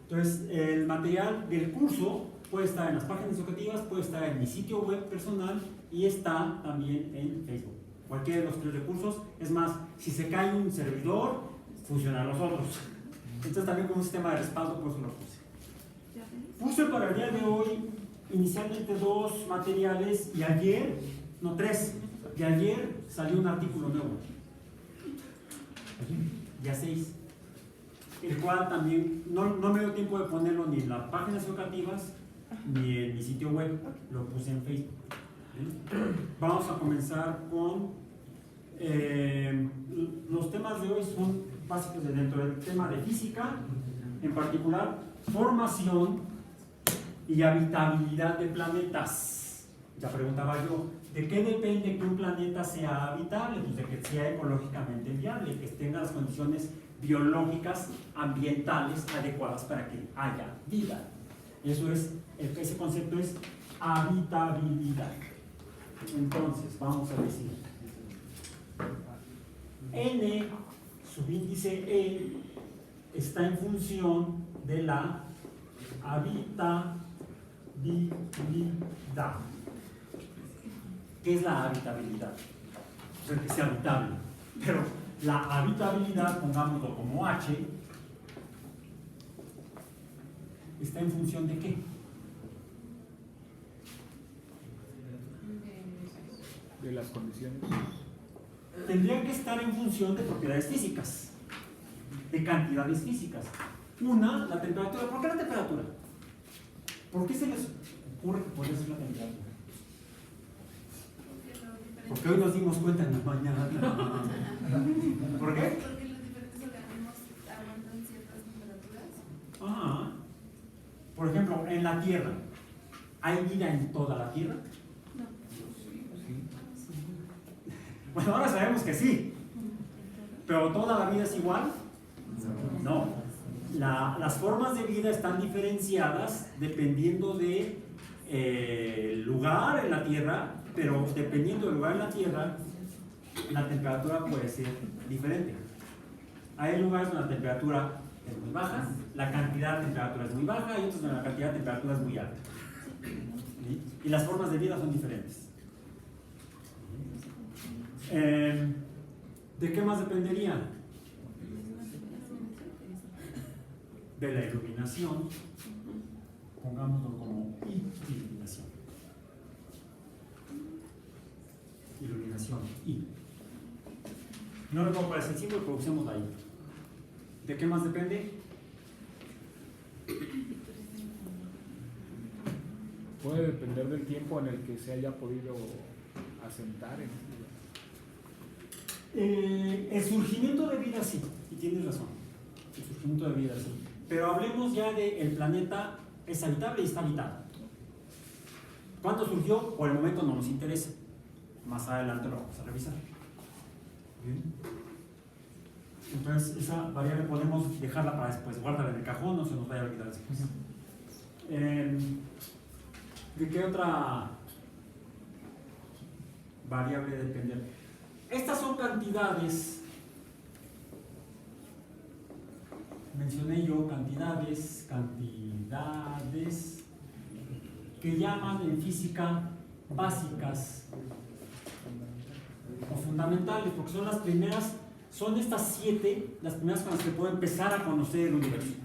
Entonces, el material del curso puede estar en las páginas educativas, puede estar en mi sitio web personal y está también en Facebook. Cualquiera de los tres recursos. Es más, si se cae un servidor, funcionan los otros. Entonces, también con un sistema de respaldo, por eso lo puse. Puse para el día de hoy inicialmente 2 materiales y tres. Y ayer salió un artículo nuevo. Ya 6. El cual también no me dio tiempo de ponerlo ni en las páginas educativas ni en mi sitio web, lo puse en Facebook. Vamos a comenzar con los temas de hoy. Son básicos dentro del tema de física, en particular formación y habitabilidad de planetas. Ya preguntaba yo, ¿de qué depende que un planeta sea habitable? Pues de que sea ecológicamente viable, que tenga las condiciones biológicas, ambientales adecuadas para que haya vida. Eso es, ese concepto es habitabilidad. Entonces, vamos a decir, N subíndice E está en función de la habitabilidad. ¿Qué es la habitabilidad? O sea, que sea habitable. Pero la habitabilidad, pongámoslo como H, ¿está en función de qué? De las condiciones. Tendría que estar en función de propiedades físicas, de cantidades físicas. Una, la temperatura. ¿Por qué la temperatura? ¿Por qué se les ocurre que puede ser la temperatura? Porque hoy nos dimos cuenta en la mañana. ¿Por qué? Porque los diferentes organismos aguantan ciertas temperaturas. Ajá. Por ejemplo, en la Tierra, ¿hay vida en toda la Tierra? No. Bueno, ahora sabemos que sí. ¿Pero toda la vida es igual? No. Las formas de vida están diferenciadas dependiendo de lugar en la Tierra, pero dependiendo del lugar en la Tierra, la temperatura puede ser diferente. Hay lugares donde la temperatura es muy baja, la cantidad de temperatura es muy baja, y otros donde la cantidad de temperatura es muy alta. ¿Sí? Y las formas de vida son diferentes. ¿De qué más dependería? De la iluminación, pongámoslo como iluminación. Iluminación, I. No recuerdo cuál es el símbolo, pero usemos ahí. ¿De qué más depende? Puede depender del tiempo en el que se haya podido asentar en este lugar. El surgimiento de vida sí, y tienes razón. El surgimiento de vida sí. Pero hablemos ya de el planeta es habitable y está habitado. ¿Cuándo surgió? Por el momento no nos interesa. Más adelante lo vamos a revisar. Bien. Entonces, esa variable podemos dejarla para después, guárdala en el cajón, no se nos vaya a olvidar después. ¿De qué otra variable depende? Estas son cantidades. Mencioné yo cantidades que llaman en física básicas o fundamentales, porque son las primeras, son estas 7 las primeras con las que puedo empezar a conocer el universo.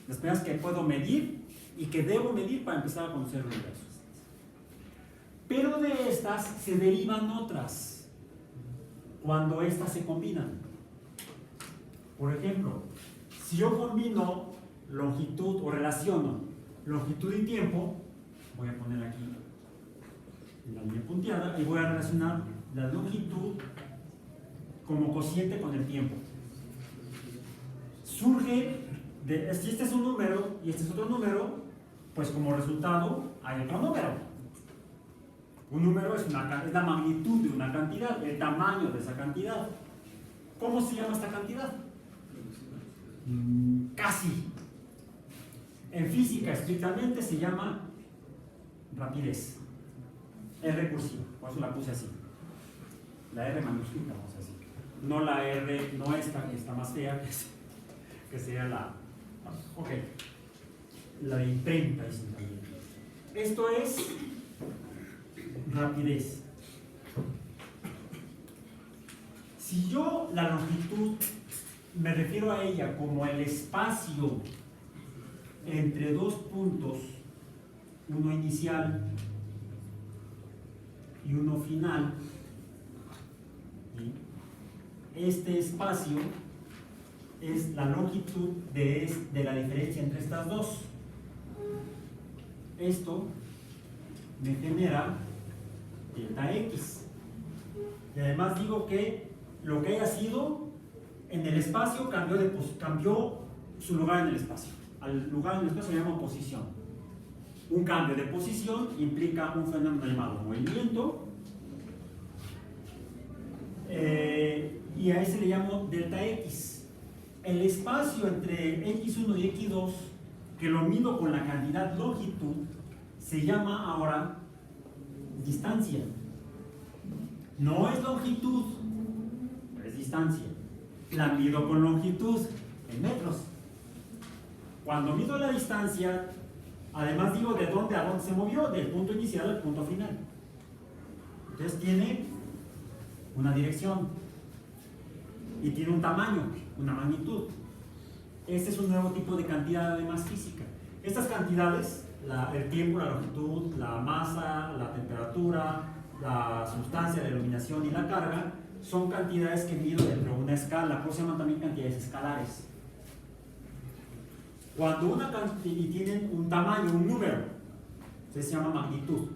Las primeras que puedo medir y que debo medir para empezar a conocer el universo. Pero de estas se derivan otras cuando estas se combinan. Por ejemplo, si yo combino longitud o relaciono longitud y tiempo, voy a poner aquí la línea punteada y voy a relacionar la longitud como cociente con el tiempo. Surge, si este es un número y este es otro número, pues como resultado hay otro número. Un número es la magnitud de una cantidad, el tamaño de esa cantidad. ¿Cómo se llama esta cantidad? Casi. En física estrictamente se llama rapidez. Es recursiva, por eso la puse así. La R manuscrita, vamos a decir. No la R, no esta, que está más fea, que sea la. Ok. La de imprenta es también. Esto es rapidez. Si yo la longitud me refiero a ella como el espacio entre dos puntos, uno inicial y uno final, ¿sí? Este espacio es la longitud de la diferencia entre estas dos. Esto me genera delta X. Y además digo que lo que haya sido en el espacio cambió su lugar en el espacio. Al lugar en el espacio se llama posición. Un cambio de posición implica un fenómeno llamado movimiento, y a ese le llamo delta X. El espacio entre X1 y X2, que lo mido con la cantidad longitud, se llama ahora distancia. No es longitud, es distancia. La mido con longitud en metros. Cuando mido la distancia, además digo de dónde a dónde se movió, del punto inicial al punto final. Entonces tiene una dirección y tiene un tamaño, una magnitud. Este es un nuevo tipo de cantidad además física. Estas cantidades, el tiempo, la longitud, la masa, la temperatura, la sustancia, la iluminación y la carga, son cantidades que mido dentro de una escala, por eso se llaman también cantidades escalares. Cuando una cantidad y tienen un tamaño, un número, se llama magnitud.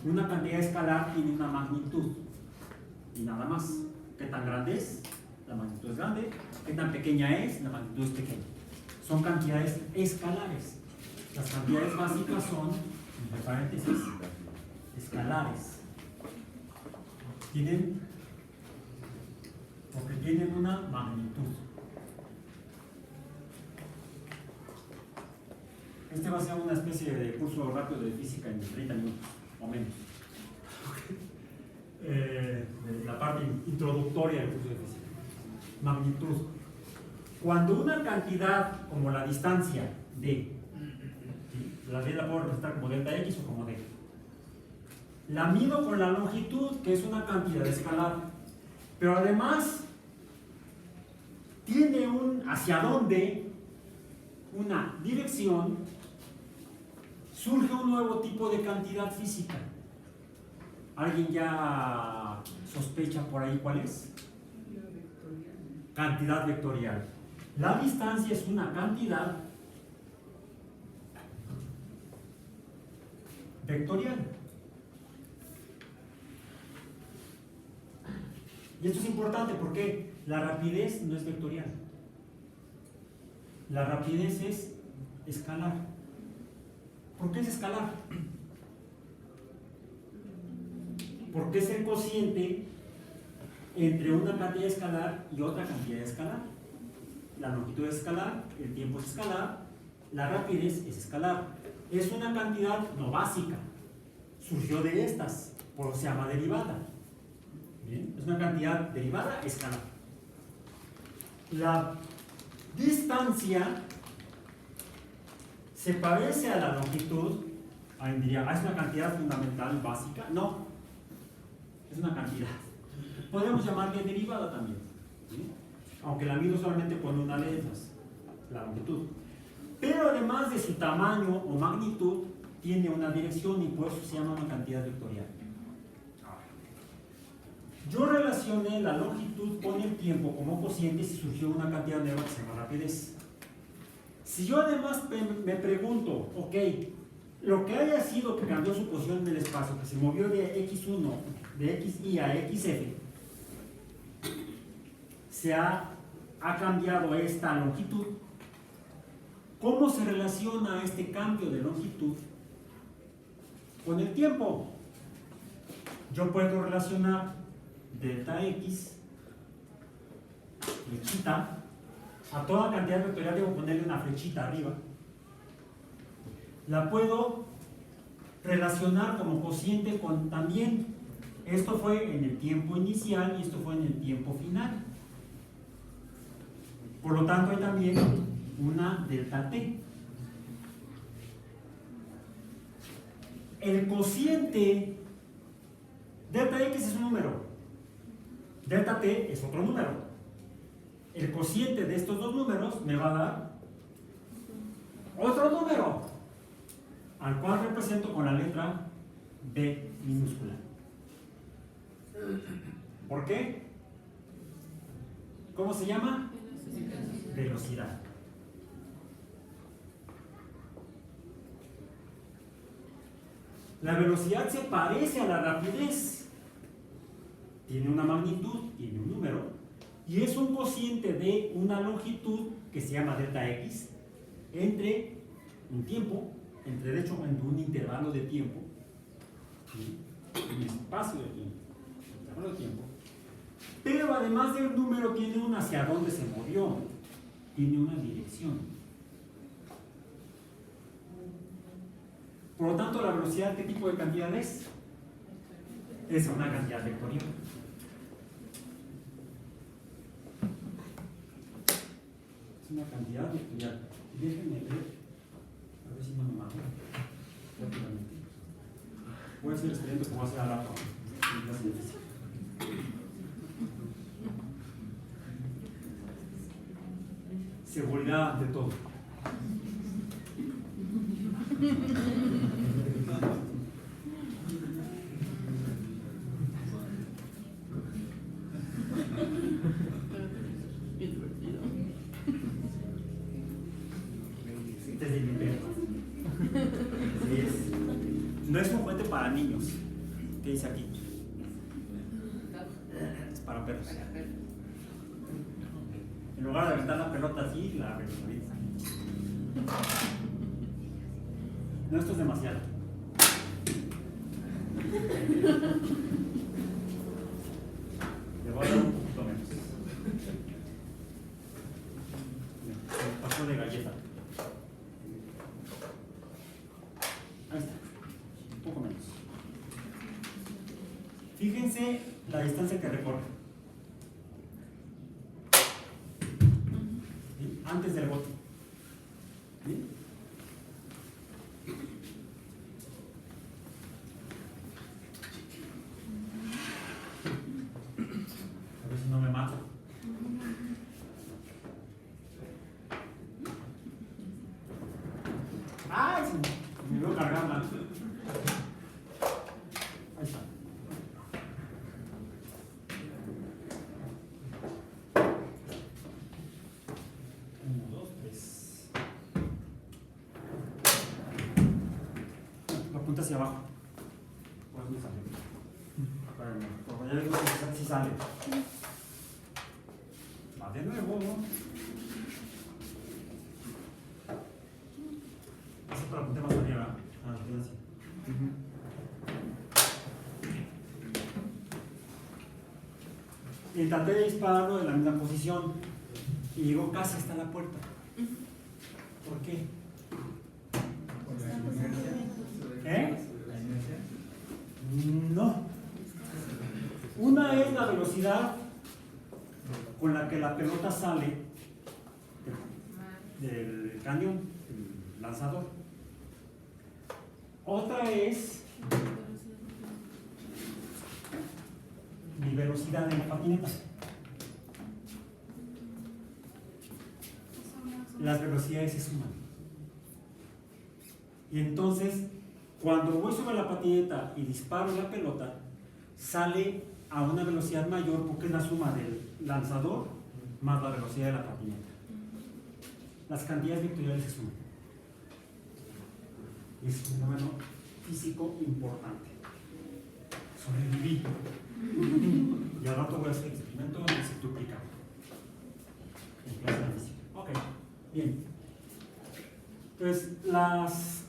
Una cantidad escalar tiene una magnitud y nada más. ¿Qué tan grande es? La magnitud es grande. ¿Qué tan pequeña es? La magnitud es pequeña. Son cantidades escalares. Las cantidades básicas son, entre paréntesis, escalares. Tienen, porque tienen una magnitud. Este va a ser una especie de curso rápido de física en 30 minutos o menos. La parte introductoria del curso de física. Magnitud. Cuando una cantidad como la distancia d, la d la puedo representar como delta x o como d, la mido con la longitud, que es una cantidad escalar, pero además tiene un hacia dónde, una dirección, surge un nuevo tipo de cantidad física. ¿Alguien ya sospecha por ahí cuál es? Cantidad vectorial. La distancia es una cantidad vectorial. Y esto es importante porque la rapidez no es vectorial. La rapidez es escalar. ¿Por qué es escalar? Porque es el cociente entre una cantidad escalar y otra cantidad escalar. La longitud es escalar, el tiempo es escalar, la rapidez es escalar. Es una cantidad no básica, surgió de estas, por eso se llama derivada. ¿Bien? Es una cantidad derivada escalar. La distancia se parece a la longitud. Alguien diría, ¿es una cantidad fundamental básica? No, es una cantidad. Podemos llamarle derivada también, ¿sí? Aunque la mido solamente con una de esas, la longitud. Pero además de su tamaño o magnitud, tiene una dirección y por eso se llama una cantidad vectorial. Yo relacioné la longitud con el tiempo como cociente si surgió una cantidad nueva que se llama rapidez. Si yo además me pregunto, ok, lo que haya sido que cambió su posición en el espacio, que se movió de x1, de xy a xf, se ha cambiado esta longitud. ¿Cómo se relaciona este cambio de longitud con el tiempo? Yo puedo relacionar delta x, flechita, a toda cantidad vectorial debo ponerle una flechita arriba. La puedo relacionar como cociente con también, esto fue en el tiempo inicial y esto fue en el tiempo final. Por lo tanto hay también una delta t. El cociente, delta x es un número, delta t es otro número. El cociente de estos dos números me va a dar otro número, al cual represento con la letra B minúscula. ¿Por qué? ¿Cómo se llama? Velocidad. La velocidad se parece a la rapidez. Tiene una magnitud, tiene un número, y es un cociente de una longitud que se llama delta x entre un tiempo entre hecho en un intervalo de tiempo, ¿sí? Un espacio de tiempo, un intervalo de tiempo, pero además del número tiene un hacia dónde se movió, tiene una dirección. Por lo tanto, la velocidad, ¿qué tipo de cantidad es? Es una cantidad vectorial. Es una cantidad vectorial. Déjenme ver, a ver si no me mato rápidamente. Voy a hacer el experimento que voy a hacer al rato. Seguridad ante todo. Bien divertido. Este es de invierno. No es un juguete para niños. ¿Qué dice aquí? Es para perros. En lugar de aventar la pelota así, la avienta. No, esto es demasiado. Le voy a dar un poquito menos. Me pasó de galleta. Ahí está. Un poco menos. Fíjense la distancia que recorre. ¿Sí? Antes del bote. ¿Sí? A ver si no me mato. ¡Ay! Me veo cargarla. Ahí está. Uno, dos, tres. Lo apunta hacia abajo. Por eso me sale. Porque ya digo que sí sale. Va de nuevo, ¿no? Eso te lo apunté más arriba. Ah, así. Y traté de dispararlo en la misma posición y llegó casi hasta la puerta. ¿Por qué? ¿Eh? No. Una es la velocidad con la que la pelota sale del cañón, el lanzador. Otra es mi velocidad en la patineta. Las velocidades se suman. Y entonces, cuando voy sobre la patineta y disparo la pelota, sale a una velocidad mayor porque es la suma del lanzador más la velocidad de la patineta. Las cantidades vectoriales se suman. Y es un fenómeno físico importante. Sobreviví. Y al rato voy a hacer el experimento donde se duplica. En clase de física. Ok, bien. Entonces, las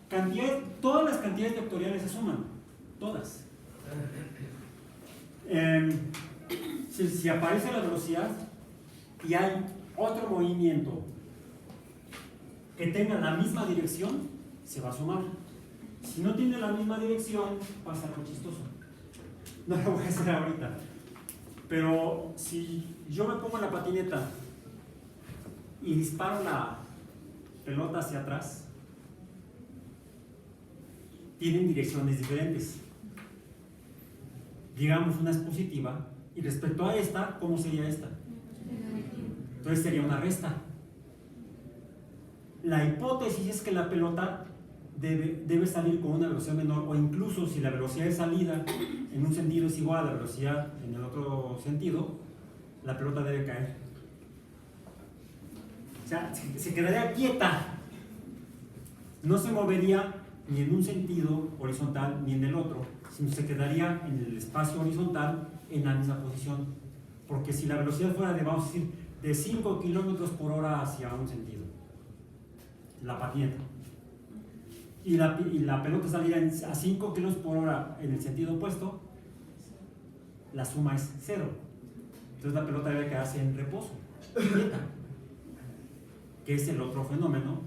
cantidades, todas las cantidades vectoriales se suman. Todas. Si aparece la velocidad y hay otro movimiento que tenga la misma dirección, se va a sumar. Si no tiene la misma dirección, pasa algo chistoso. No lo voy a hacer ahorita. Pero si yo me pongo en la patineta y disparo la pelota hacia atrás, tienen direcciones diferentes. Digamos, una es positiva y respecto a esta, ¿cómo sería esta? Entonces sería una resta. La hipótesis es que la pelota debe salir con una velocidad menor, o incluso si la velocidad de salida en un sentido es igual a la velocidad en el otro sentido, la pelota debe caer. O sea, se quedaría quieta. No se movería ni en un sentido horizontal ni en el otro, sino se quedaría en el espacio horizontal en la misma posición. Porque si la velocidad fuera de, vamos a decir, de 5 km/h hacia un sentido, la patineta, y la pelota saliera a 5 kilómetros por hora en el sentido opuesto, la suma es 0. Entonces la pelota debe quedarse en reposo, quieta, que es el otro fenómeno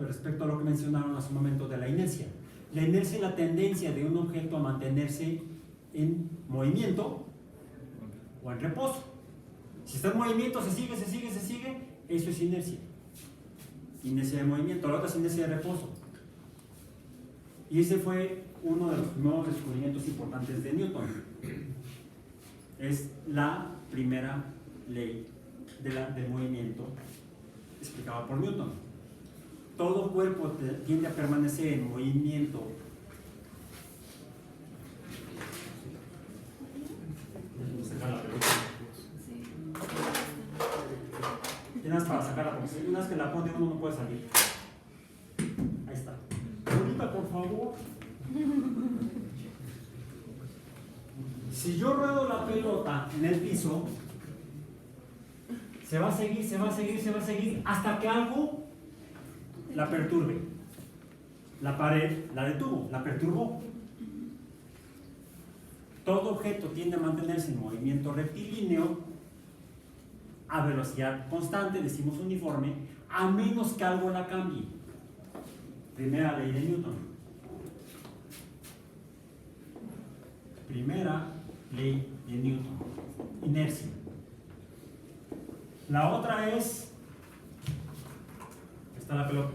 respecto a lo que mencionaron hace un momento de la inercia. La inercia es la tendencia de un objeto a mantenerse en movimiento o en reposo. Si está en movimiento, se sigue, eso es inercia. Inercia de movimiento, la otra es inercia de reposo. Y ese fue uno de los nuevos descubrimientos importantes de Newton. Es la primera ley del movimiento explicada por Newton. Todo cuerpo tiende a permanecer en movimiento. Sacar la pelota. Sí. Tienes para sacarla, porque una vez que la pone uno no puede salir. Ahí está. Ahorita, por favor. Si yo ruedo la pelota en el piso, se va a seguir hasta que algo la perturbe. La pared la detuvo, la perturbó. Todo objeto tiende a mantenerse en movimiento rectilíneo a velocidad constante, decimos uniforme, a menos que algo la cambie. Primera ley de Newton. Primera ley de Newton. Inercia. La otra es, está la pelota.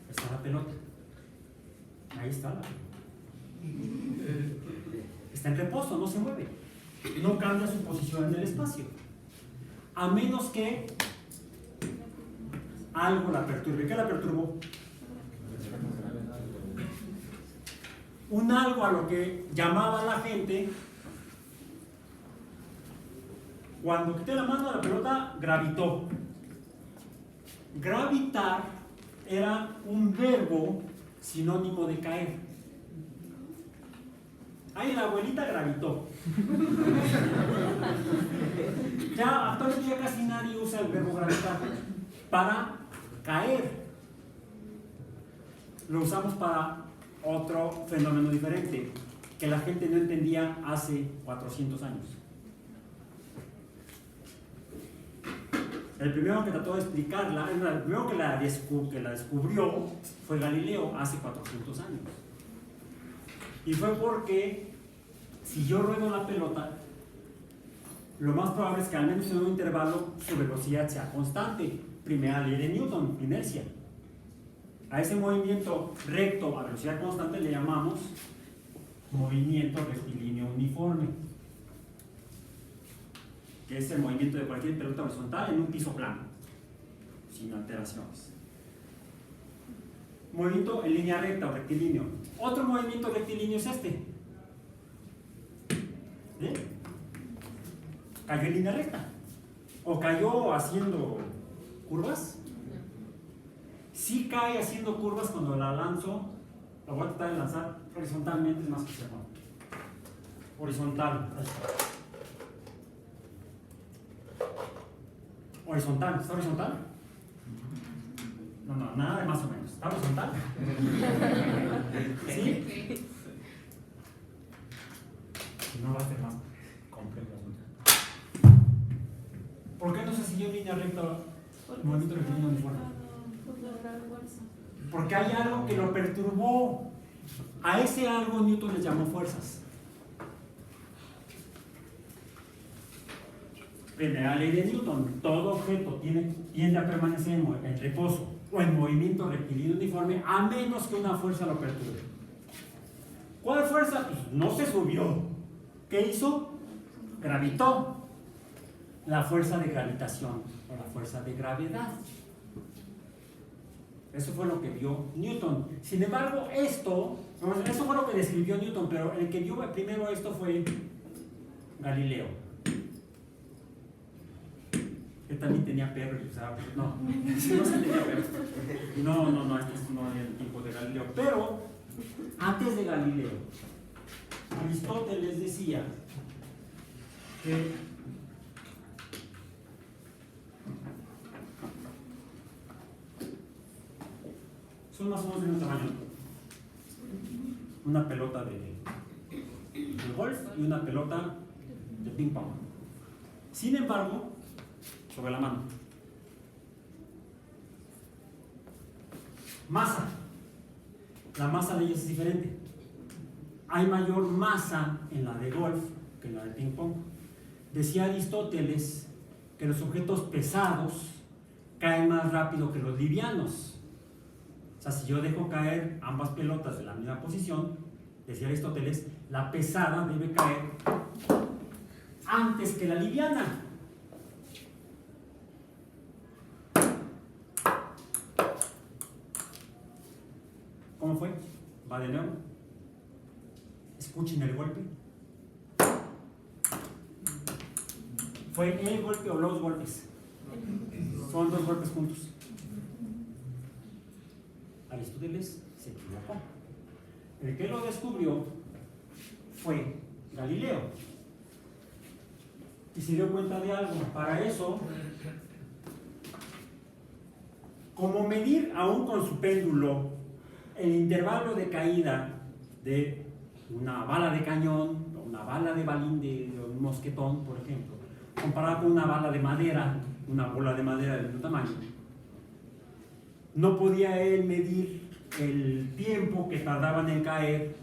Está la pelota. Ahí está la pelota. Está en reposo, no se mueve. No cambia su posición en el espacio. A menos que algo la perturbe. ¿Qué la perturbó? Un algo a lo que llamaba la gente, cuando quité la mano de la pelota, gravitó. Gravitar era un verbo sinónimo de caer. Ahí la abuelita gravitó. Ya actualmente ya casi nadie usa el verbo gravitar para caer. Lo usamos para otro fenómeno diferente que la gente no entendía hace 400 años. El primero que trató de explicarla, el primero que la descubrió fue Galileo hace 400 años. Y fue porque si yo ruedo la pelota, lo más probable es que al menos en un intervalo su velocidad sea constante. Primera ley de Newton, inercia. A ese movimiento recto a velocidad constante le llamamos movimiento rectilíneo uniforme, que es el movimiento de cualquier pelota horizontal en un piso plano, sin alteraciones. Movimiento en línea recta o rectilíneo. Otro movimiento rectilíneo es este. ¿Bien? Cayó en línea recta. ¿O cayó haciendo curvas? Sí cae haciendo curvas cuando la lanzo. La voy a tratar de lanzar horizontalmente, es más que se llama. Horizontal. Horizontal. ¿Está horizontal? No, nada de más o menos. ¿Está horizontal? ¿Sí? Si no va a ser más complejo. ¿Por qué no se siguió en línea recta el movimiento rectilíneo uniforme? Porque hay algo que lo perturbó. A ese algo Newton les llamó fuerzas. Primera ley de Newton: todo objeto tiende a permanecer en reposo o en movimiento rectilíneo uniforme a menos que una fuerza lo perturbe. ¿Cuál fuerza? Pues no se subió. ¿Qué hizo? Gravitó. La fuerza de gravitación o la fuerza de gravedad. Eso fue lo que vio Newton. Sin embargo, eso fue lo que describió Newton, pero el que vio primero esto fue Galileo. Él también tenía perro y usaba. No se tenía perro. No, este no era el tipo de Galileo. Pero antes de Galileo, Aristóteles decía que son más o menos una pelota de golf y una pelota de ping pong. Sin embargo, sobre la mano. Masa. La masa de ellos es diferente. Hay mayor masa en la de golf que en la de ping pong. Decía Aristóteles que los objetos pesados caen más rápido que los livianos. O sea, si yo dejo caer ambas pelotas en la misma posición, decía Aristóteles, la pesada debe caer antes que la liviana. ¿Cómo fue? Va de nuevo. Escuchen el golpe. ¿Fue el golpe o los golpes? Son dos golpes juntos. Aristóteles se equivocó. El que lo descubrió fue Galileo. Y se dio cuenta de algo. Para eso, como medir aún con su péndulo el intervalo de caída de una bala de cañón, o una bala de balín de un mosquetón, por ejemplo, comparado con una bala de madera, una bola de madera de tu tamaño, no podía él medir el tiempo que tardaban en caer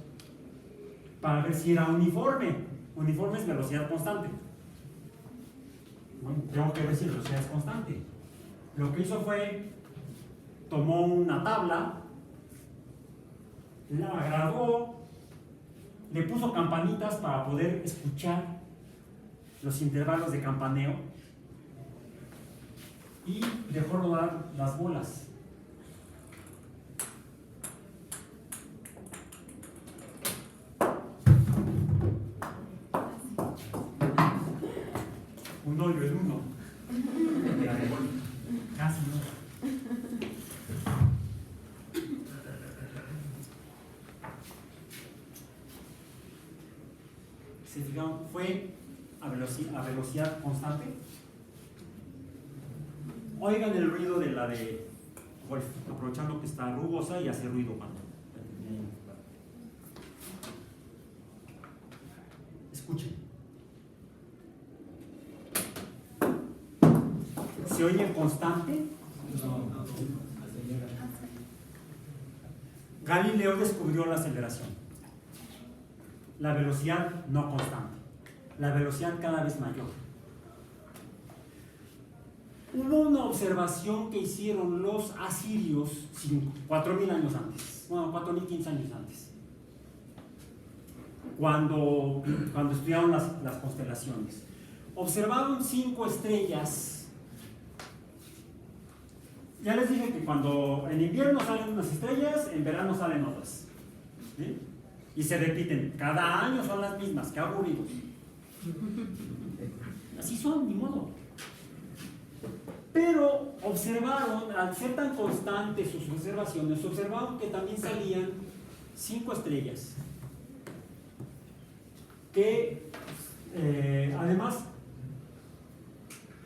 para ver si era uniforme. Uniforme es velocidad constante. Bueno, tengo que ver si la velocidad es constante. Lo que hizo fue, tomó una tabla, la grabó, le puso campanitas para poder escuchar los intervalos de campaneo y dejó rodar las bolas. Un hoyo en uno. Casi no. ¿Se fijaron? Fue a velocidad constante. Oigan el ruido de la de golf, aprovechando que está rugosa y hace ruido cuando. Escuchen. ¿Se oye constante? Galileo descubrió la aceleración. La velocidad no constante. La velocidad cada vez mayor. Hubo una observación que hicieron los asirios 4.000 años antes, bueno, 4.015 años antes, cuando estudiaron las constelaciones. Observaron 5 estrellas. Ya les dije que cuando en invierno salen unas estrellas, en verano salen otras. ¿Sí? Y se repiten, cada año son las mismas, qué aburridos. Así son, ni modo. Pero observaron, al ser tan constantes sus observaciones, observaron que también salían 5 estrellas. Que además,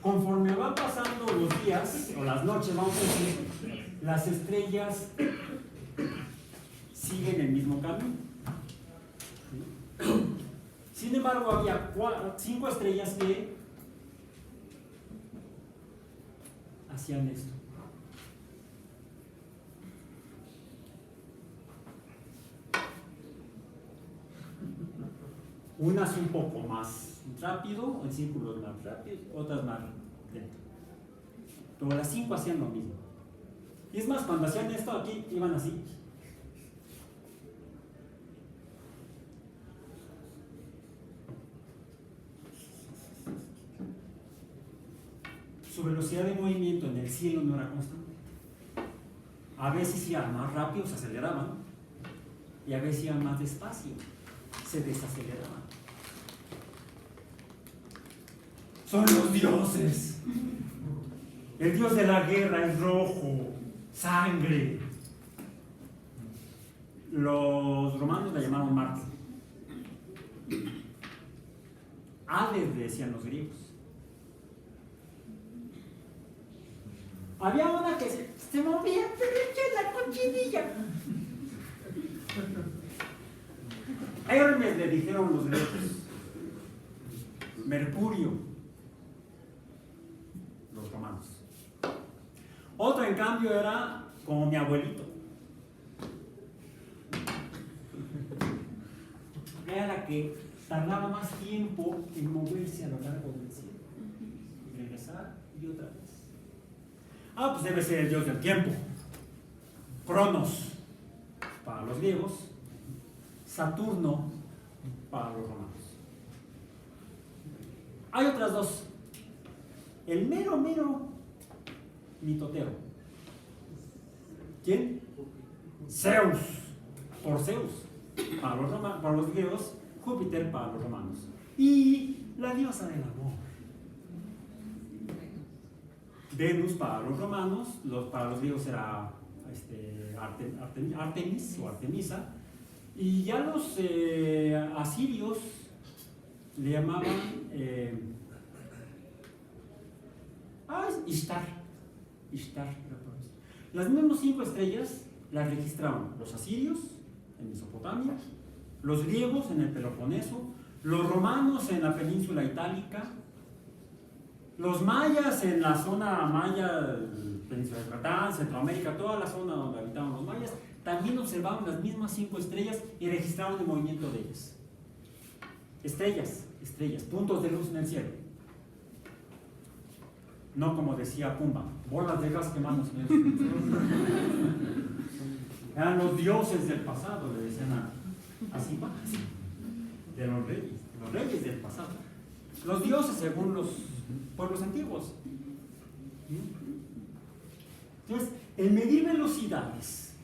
conforme van pasando los días, o las noches, vamos a decir, las estrellas siguen el mismo camino. Sin embargo, había 5 estrellas que hacían esto. Unas un poco más rápido, en círculos más rápidos, otras más lento. Pero las 5 hacían lo mismo. Y es más, cuando hacían esto aquí, iban así. Su velocidad de movimiento en el cielo no era constante. A veces iban más rápido, se aceleraban, y a veces iban más despacio, se desaceleraban. Son los dioses. El dios de la guerra es rojo, sangre. Los romanos la llamaron Marte. Hades, le decían los griegos. Había una que se movía, pero echa la cochinilla. Hermes le dijeron los griegos. Mercurio, los romanos. Otro, en cambio, era como mi abuelito. Era la que tardaba más tiempo en moverse a lo largo del cielo. Y regresar y otra vez. Ah, pues debe ser el dios del tiempo. Cronos, para los griegos. Saturno, para los romanos. Hay otras dos. El mero mitotero. ¿Quién? Zeus, por Zeus, para los griegos. Júpiter para los romanos. Y la diosa del amor. Venus para los romanos, para los griegos era Artemis o Artemisa. Y ya los asirios le llamaban Ishtar. Las mismas 5 estrellas las registraban los asirios en Mesopotamia, los griegos en el Peloponeso, los romanos en la península itálica, los mayas en la zona maya, península de Yucatán, Centroamérica, toda la zona donde habitaban los mayas, también observaban las mismas 5 estrellas y registraban el movimiento de ellas. Estrellas, puntos de luz en el cielo. No como decía Pumba, bolas de gas quemándose en el cielo. Eran los dioses del pasado, le decían así, de los reyes del pasado. Los dioses según los pueblos antiguos. Entonces, el medir velocidades,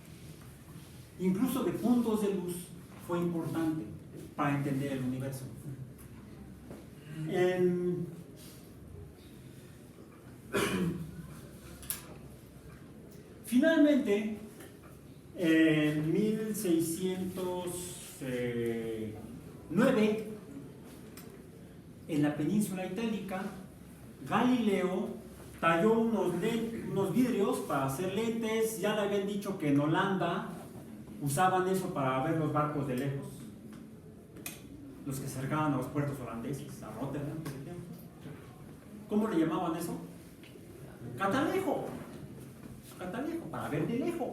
incluso de puntos de luz, fue importante para entender el universo. Finalmente, en 1609, en la península itálica, Galileo talló unos vidrios para hacer lentes. Ya le habían dicho que en Holanda usaban eso para ver los barcos de lejos, los que se acercaban a los puertos holandeses, a Rotterdam, por ejemplo. ¿Cómo le llamaban eso? Catalejo, para ver de lejos.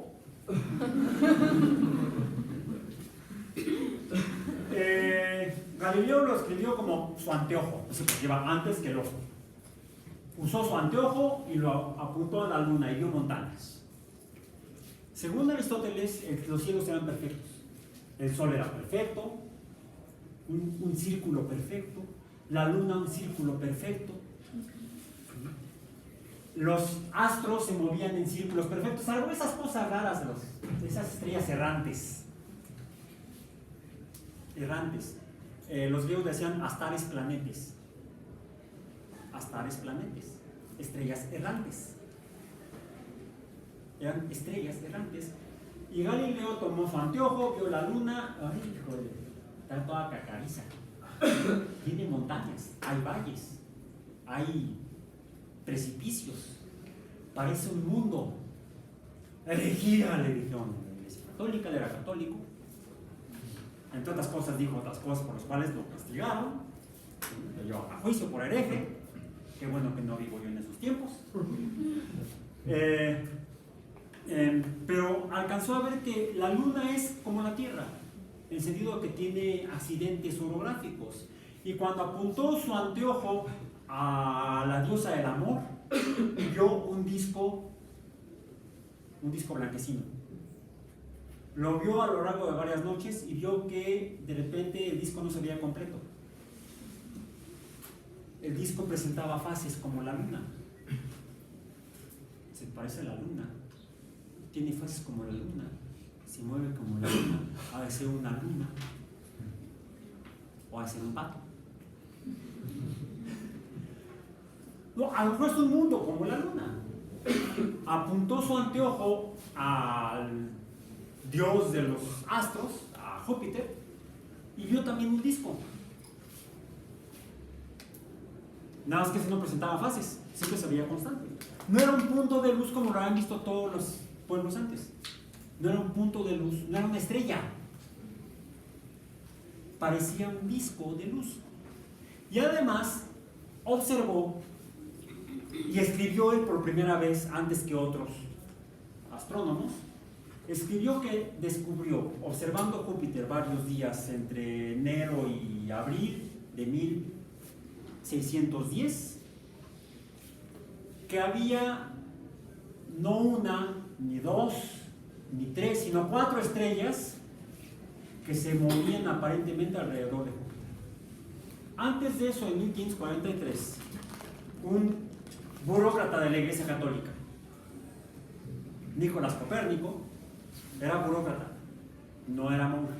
Galileo lo escribió como su anteojo, eso que lleva antes que el ojo. Usó su anteojo y lo apuntó a la luna y vio montañas. Según Aristóteles, los cielos eran perfectos. El sol era perfecto, un círculo perfecto, la luna un círculo perfecto. Los astros se movían en círculos perfectos, salvo esas cosas raras de esas estrellas errantes. Los griegos decían astares planetes, estrellas errantes. Eran estrellas errantes. Y Galileo tomó su anteojo, vio la luna. Ay, híjole, está toda cacariza. Tiene montañas, hay valles, hay precipicios, parece un mundo. Herejía, le dijeron. La Iglesia Católica, él era católico. Entre otras cosas dijo otras cosas por las cuales lo castigaron, lo llevó a juicio por hereje. Qué bueno que no vivo yo en esos tiempos. Pero alcanzó a ver que la luna es como la Tierra, en el sentido de que tiene accidentes orográficos. Y cuando apuntó su anteojo a la diosa del amor, vio un disco blanquecino. Lo vio a lo largo de varias noches y vio que de repente el disco no se veía completo. El disco presentaba fases como la luna. Se parece a la luna. Tiene fases como la luna. Se mueve como la luna. Ha de ser una luna. O ha de ser un pato. No, a lo mejor es un mundo como la luna. Apuntó su anteojo al dios de los astros, a Júpiter, y vio también un disco. Nada más que ese no presentaba fases, siempre se veía constante. No era un punto de luz como lo habían visto todos los pueblos antes. No era un punto de luz, no era una estrella. parecía un disco de luz. Y además observó y escribió él por primera vez antes que otros astrónomos, escribió que descubrió, observando Júpiter varios días entre enero y abril de 1610, que había no una, ni dos, ni tres, sino 4 estrellas que se movían aparentemente alrededor de Júpiter. Antes de eso, en 1543, un burócrata de la Iglesia Católica, Nicolás Copérnico, era burócrata, no era monje.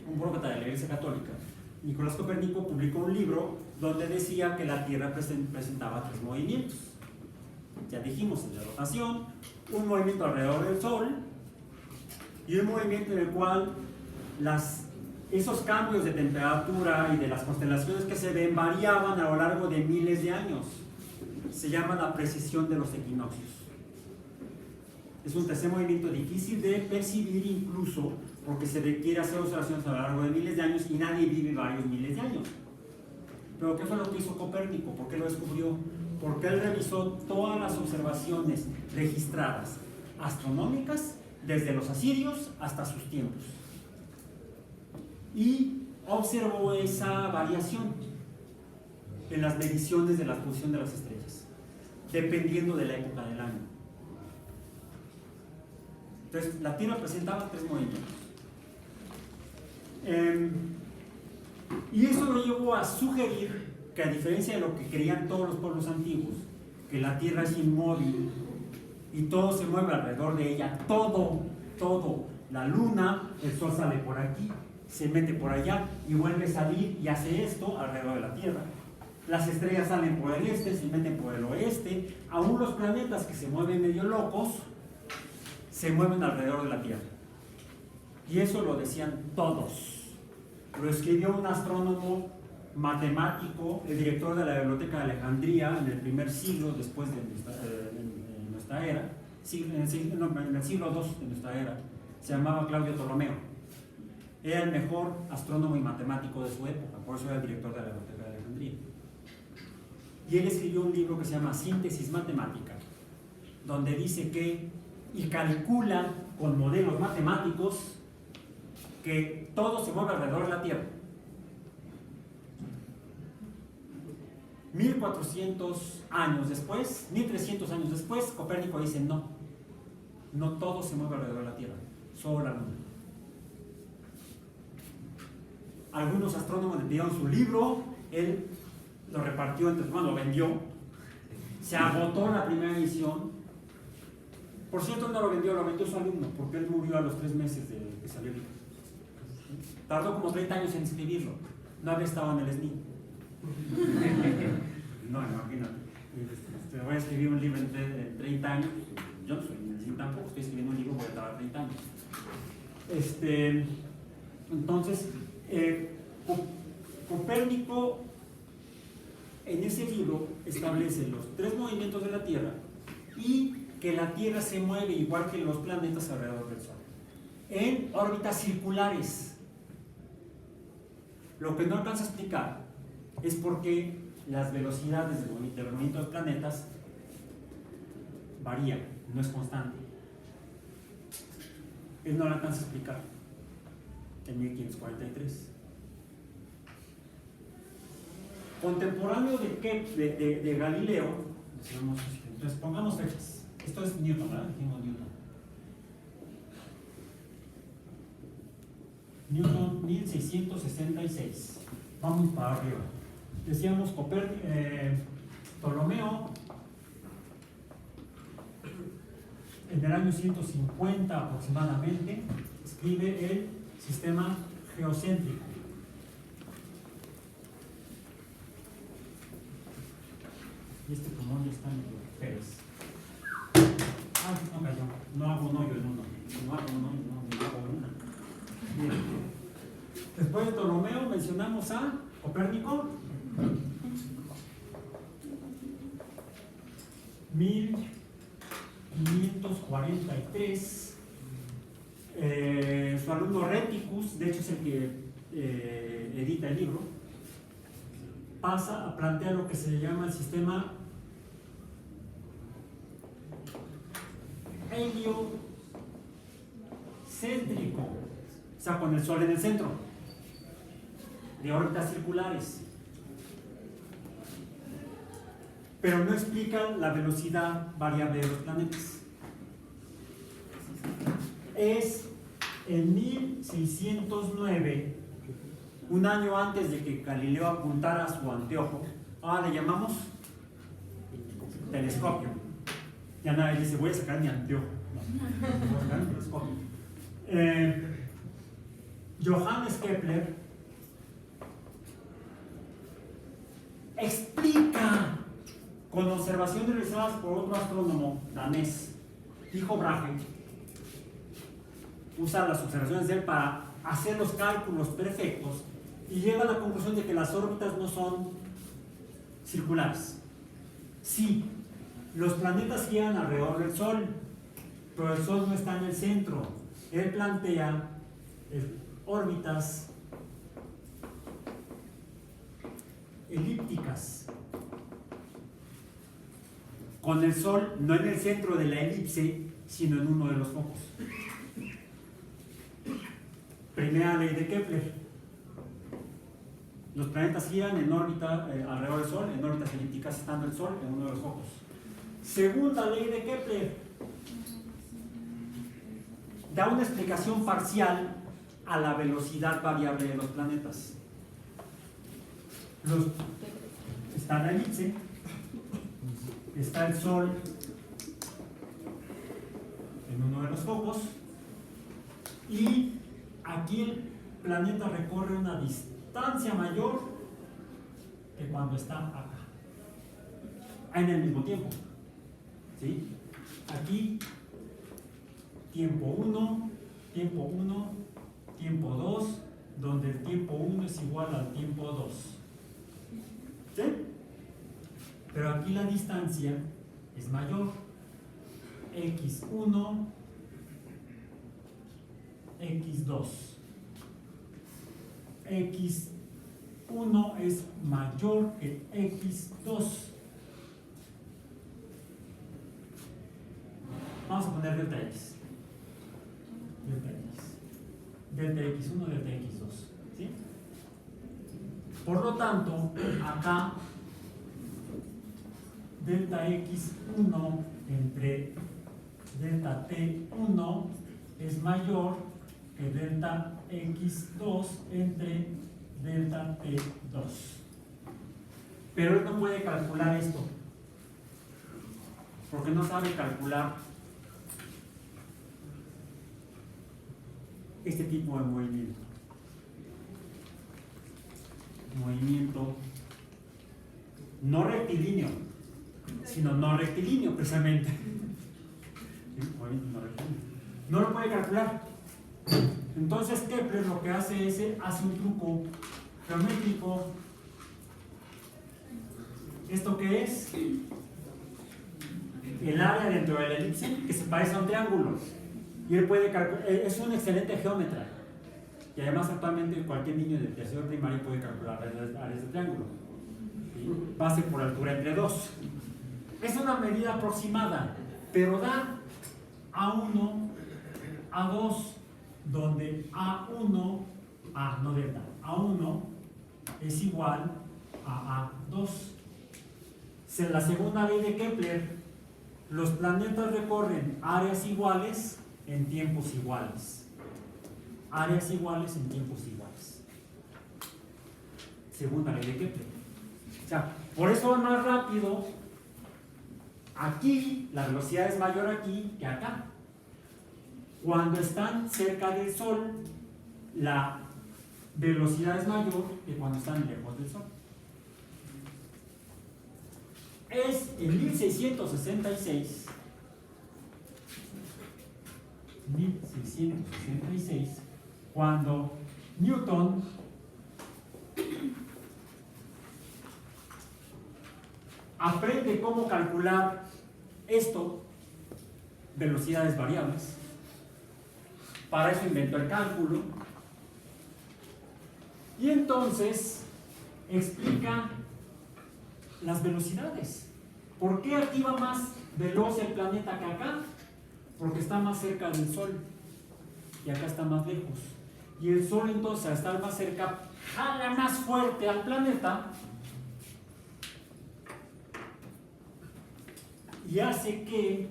Un burócrata de la Iglesia Católica, Nicolás Copérnico, publicó un libro donde decía que la Tierra presentaba 3 movimientos. Ya dijimos, el de rotación, un movimiento alrededor del Sol y un movimiento en el cual esos cambios de temperatura y de las constelaciones que se ven variaban a lo largo de miles de años. Se llama la precesión de los equinoccios. Es un tercer movimiento difícil de percibir, incluso porque se requiere hacer observaciones a lo largo de miles de años y nadie vive varios miles de años. Pero ¿qué fue lo que hizo Copérnico? ¿Por qué lo descubrió? Porque él revisó todas las observaciones registradas astronómicas desde los asirios hasta sus tiempos y observó esa variación en las mediciones de la posición de las estrellas, dependiendo de la época del año. Entonces, la Tierra presentaba 3 movimientos. Y eso lo llevó a sugerir que, a diferencia de lo que creían todos los pueblos antiguos, que la Tierra es inmóvil y todo se mueve alrededor de ella, todo, la Luna, el Sol sale por aquí, se mete por allá y vuelve a salir y hace esto alrededor de la Tierra. Las estrellas salen por el este, se meten por el oeste, aún los planetas que se mueven medio locos, se mueven alrededor de la Tierra. Y eso lo decían todos. Lo escribió un astrónomo matemático, el director de la Biblioteca de Alejandría en el primer siglo después de nuestra era, en el siglo II de nuestra era, se llamaba Claudio Ptolomeo. Era el mejor astrónomo y matemático de su época, por eso era el director de la Biblioteca de Alejandría. Y él escribió un libro que se llama Síntesis Matemática, donde dice que, y calcula con modelos matemáticos, que todo se mueve alrededor de la Tierra. 1400 años después, 1300 años después, Copérnico dice no todo se mueve alrededor de la Tierra, solo la Luna. Algunos astrónomos le pidieron su libro, él lo repartió entre, bueno, lo vendió, se agotó la primera edición. Por cierto, no lo vendió su alumno, porque él murió a los 3 meses de que salió el libro. Tardó como 30 años en escribirlo, no había estado en el SNI. No, imagínate. Voy a escribir un libro en 30 años. Yo no soy en el SNI tampoco, estoy escribiendo un libro, voy a tardar 30 años. Entonces, Copérnico en ese libro establece los 3 movimientos de la Tierra y que la Tierra se mueve igual que los planetas alrededor del Sol, en órbitas circulares. Lo que no alcanza a explicar es por qué las velocidades del movimiento de los planetas varían, no es constante. Él no lo alcanza a explicar en 1543. Contemporáneo de Galileo, entonces pongamos fechas. Esto es Newton, ¿verdad? Dijimos Newton 1666. Vamos para arriba. Decíamos Ptolomeo en el año 150 aproximadamente escribe el sistema geocéntrico. Y este pulmón ya está en el Pérez. No cayó. No hago un hoyo en uno. No hago un hoyo, no hago una. Bien. Después de Ptolomeo mencionamos a Copérnico. 1543. Su alumno alumno Reticus, de hecho es el que edita el libro, pasa a plantear lo que se llama el sistema heliocéntrico, o sea, con el Sol en el centro, de órbitas circulares. Pero no explica la velocidad variable de los planetas. Es en 1609, un año antes de que Galileo apuntara su anteojo, ahora le llamamos telescopio. Ya nadie dice, voy a sacar mi anteojo. No, voy a sacar mi telescopio. Johannes Kepler explica con observaciones realizadas por otro astrónomo danés, Tycho Brahe, usa las observaciones de él para hacer los cálculos perfectos y llega a la conclusión de que las órbitas no son circulares. Sí, los planetas giran alrededor del Sol, pero el Sol no está en el centro. Él plantea órbitas elípticas, con el Sol no en el centro de la elipse, sino en uno de los focos. Primera ley de Kepler: los planetas giran en órbita alrededor del Sol, en órbitas elípticas, estando el Sol en uno de los focos. Segunda ley de Kepler: da una explicación parcial a la velocidad variable de los planetas. Está la elipse, está el Sol en uno de los focos, y aquí el planeta recorre una distancia mayor que cuando está acá, en el mismo tiempo. ¿Sí? Aquí, tiempo 1, tiempo 1, tiempo 2, donde el tiempo 1 es igual al tiempo 2. ¿Sí? Pero aquí la distancia es mayor. X1, X2. X1 es mayor que X2. Vamos a poner delta X. Delta X. Delta X1, delta X2. ¿Sí? Por lo tanto, acá delta X1 entre delta T1 es mayor que delta X2 entre delta T2. Pero él no puede calcular esto, porque no sabe calcular este tipo de movimiento. Movimiento no rectilíneo, sino no rectilíneo precisamente. Movimiento no rectilíneo. No lo puede calcular. Entonces Kepler lo que hace es hace un truco geométrico. ¿Esto qué es? El área dentro de la elipse, que se parece a un triángulo. Y él puede calcular, es un excelente geómetra. Y además actualmente cualquier niño de tercero primario puede calcular áreas de triángulo. ¿Sí? Base por altura entre 2. Es una medida aproximada, pero da A1, A2, donde A1, no delta, A1 es igual a A2. En la segunda ley de Kepler, los planetas recorren áreas iguales en tiempos iguales. Áreas iguales en tiempos iguales. Segunda ley de Kepler. O sea, por eso va más rápido. Aquí, la velocidad es mayor aquí que acá. Cuando están cerca del Sol, la velocidad es mayor que cuando están lejos del Sol. Es en 1666 cuando Newton aprende cómo calcular esto, velocidades variables, Para eso inventó el cálculo. Y entonces explica las velocidades. ¿Por qué aquí va más veloz el planeta que acá? Porque está más cerca del Sol y acá está más lejos. Y el Sol entonces, al estar más cerca, jala más fuerte al planeta y hace que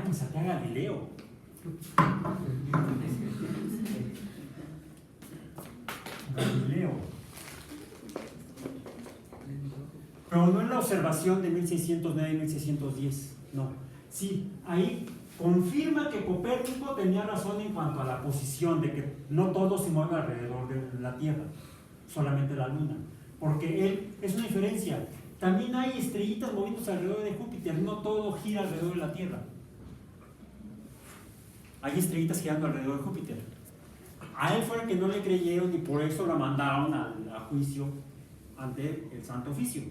me saqué a Galileo. Galileo. Pero no en la observación de 1609 y 1610, no. Sí, ahí confirma que Copérnico tenía razón en cuanto a la posición, de que no todo se mueve alrededor de la Tierra, solamente la Luna. Porque él, es una diferencia. También hay estrellitas moviéndose alrededor de Júpiter, no todo gira alrededor de la Tierra. Hay estrellitas girando alrededor de Júpiter. A él fue el que no le creyeron y por eso lo mandaron a juicio ante el Santo Oficio.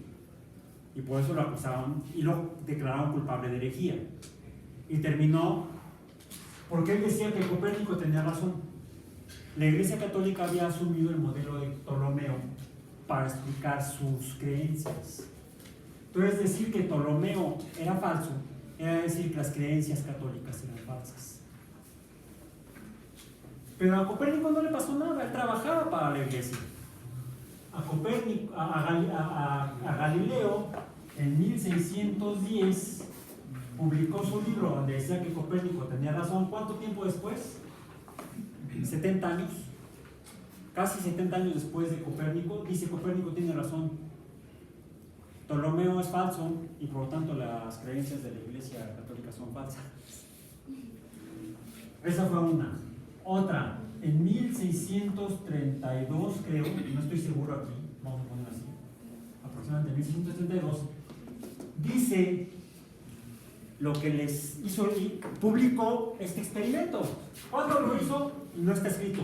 Y por eso lo acusaron y lo declararon culpable de herejía. Y terminó porque él decía que Copérnico tenía razón. La Iglesia Católica había asumido el modelo de Ptolomeo para explicar sus creencias. Entonces, decir que Ptolomeo era falso era decir que las creencias católicas eran falsas. Pero a Copérnico no le pasó nada, él trabajaba para la Iglesia. A Copérnico, a Galileo, en 1610, publicó su libro donde decía que Copérnico tenía razón. ¿Cuánto tiempo después? 70 años. Casi 70 años después de Copérnico, dice Copérnico tiene razón. Ptolomeo es falso y por lo tanto las creencias de la Iglesia Católica son falsas. Esa fue una. Otra, en 1632, creo, no estoy seguro aquí, vamos a poner así, aproximadamente 1632, dice lo que les hizo y publicó este experimento. ¿Cuándo lo hizo? No está escrito,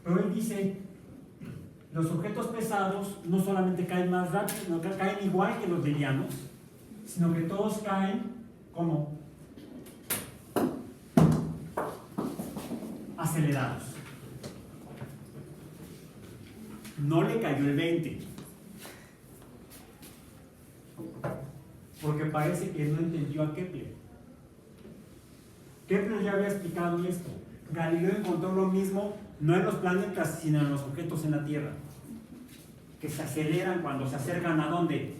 pero él dice, los objetos pesados no solamente caen más rápido, sino que caen igual que los livianos, sino que todos caen como acelerados. No le cayó el 20, porque parece que no entendió a Kepler. Kepler ya había explicado esto. Galileo encontró lo mismo, no en los planetas, sino en los objetos en la Tierra, que se aceleran cuando se acercan ¿a dónde?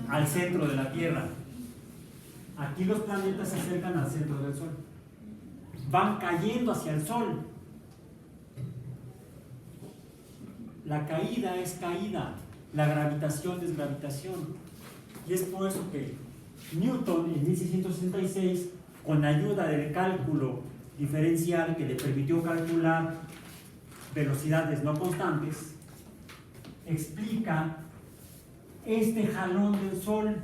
Al centro de la Tierra. Aquí los planetas se acercan al centro del Sol, van cayendo hacia el Sol. La caída es caída, la gravitación es gravitación. Y es por eso que Newton en 1666, con ayuda del cálculo diferencial que le permitió calcular velocidades no constantes, explica este jalón del Sol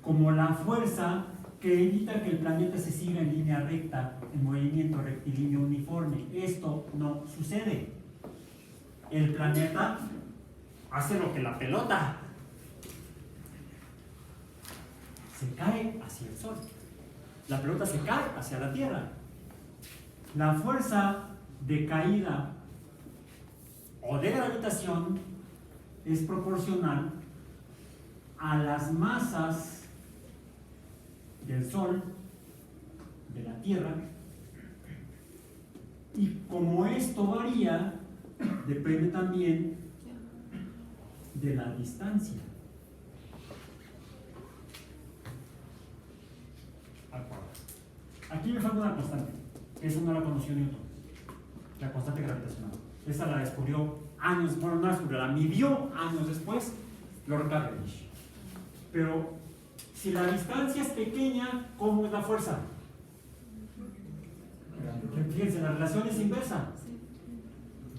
como la fuerza que evita que el planeta se siga en línea recta, en movimiento rectilíneo uniforme. Esto no sucede. El planeta hace lo que la pelota, se cae hacia el Sol. La pelota se cae hacia la Tierra. La fuerza de caída o de gravitación es proporcional a las masas del Sol, de la Tierra, y como esto varía, depende también de la distancia. Aquí me falta una constante, que esa no la conoció Newton, la constante gravitacional. Esa la descubrió años, bueno, no la descubrió, la midió años después, Lord Cavendish. Pero si la distancia es pequeña, ¿cómo es la fuerza? Fíjense, la relación es inversa.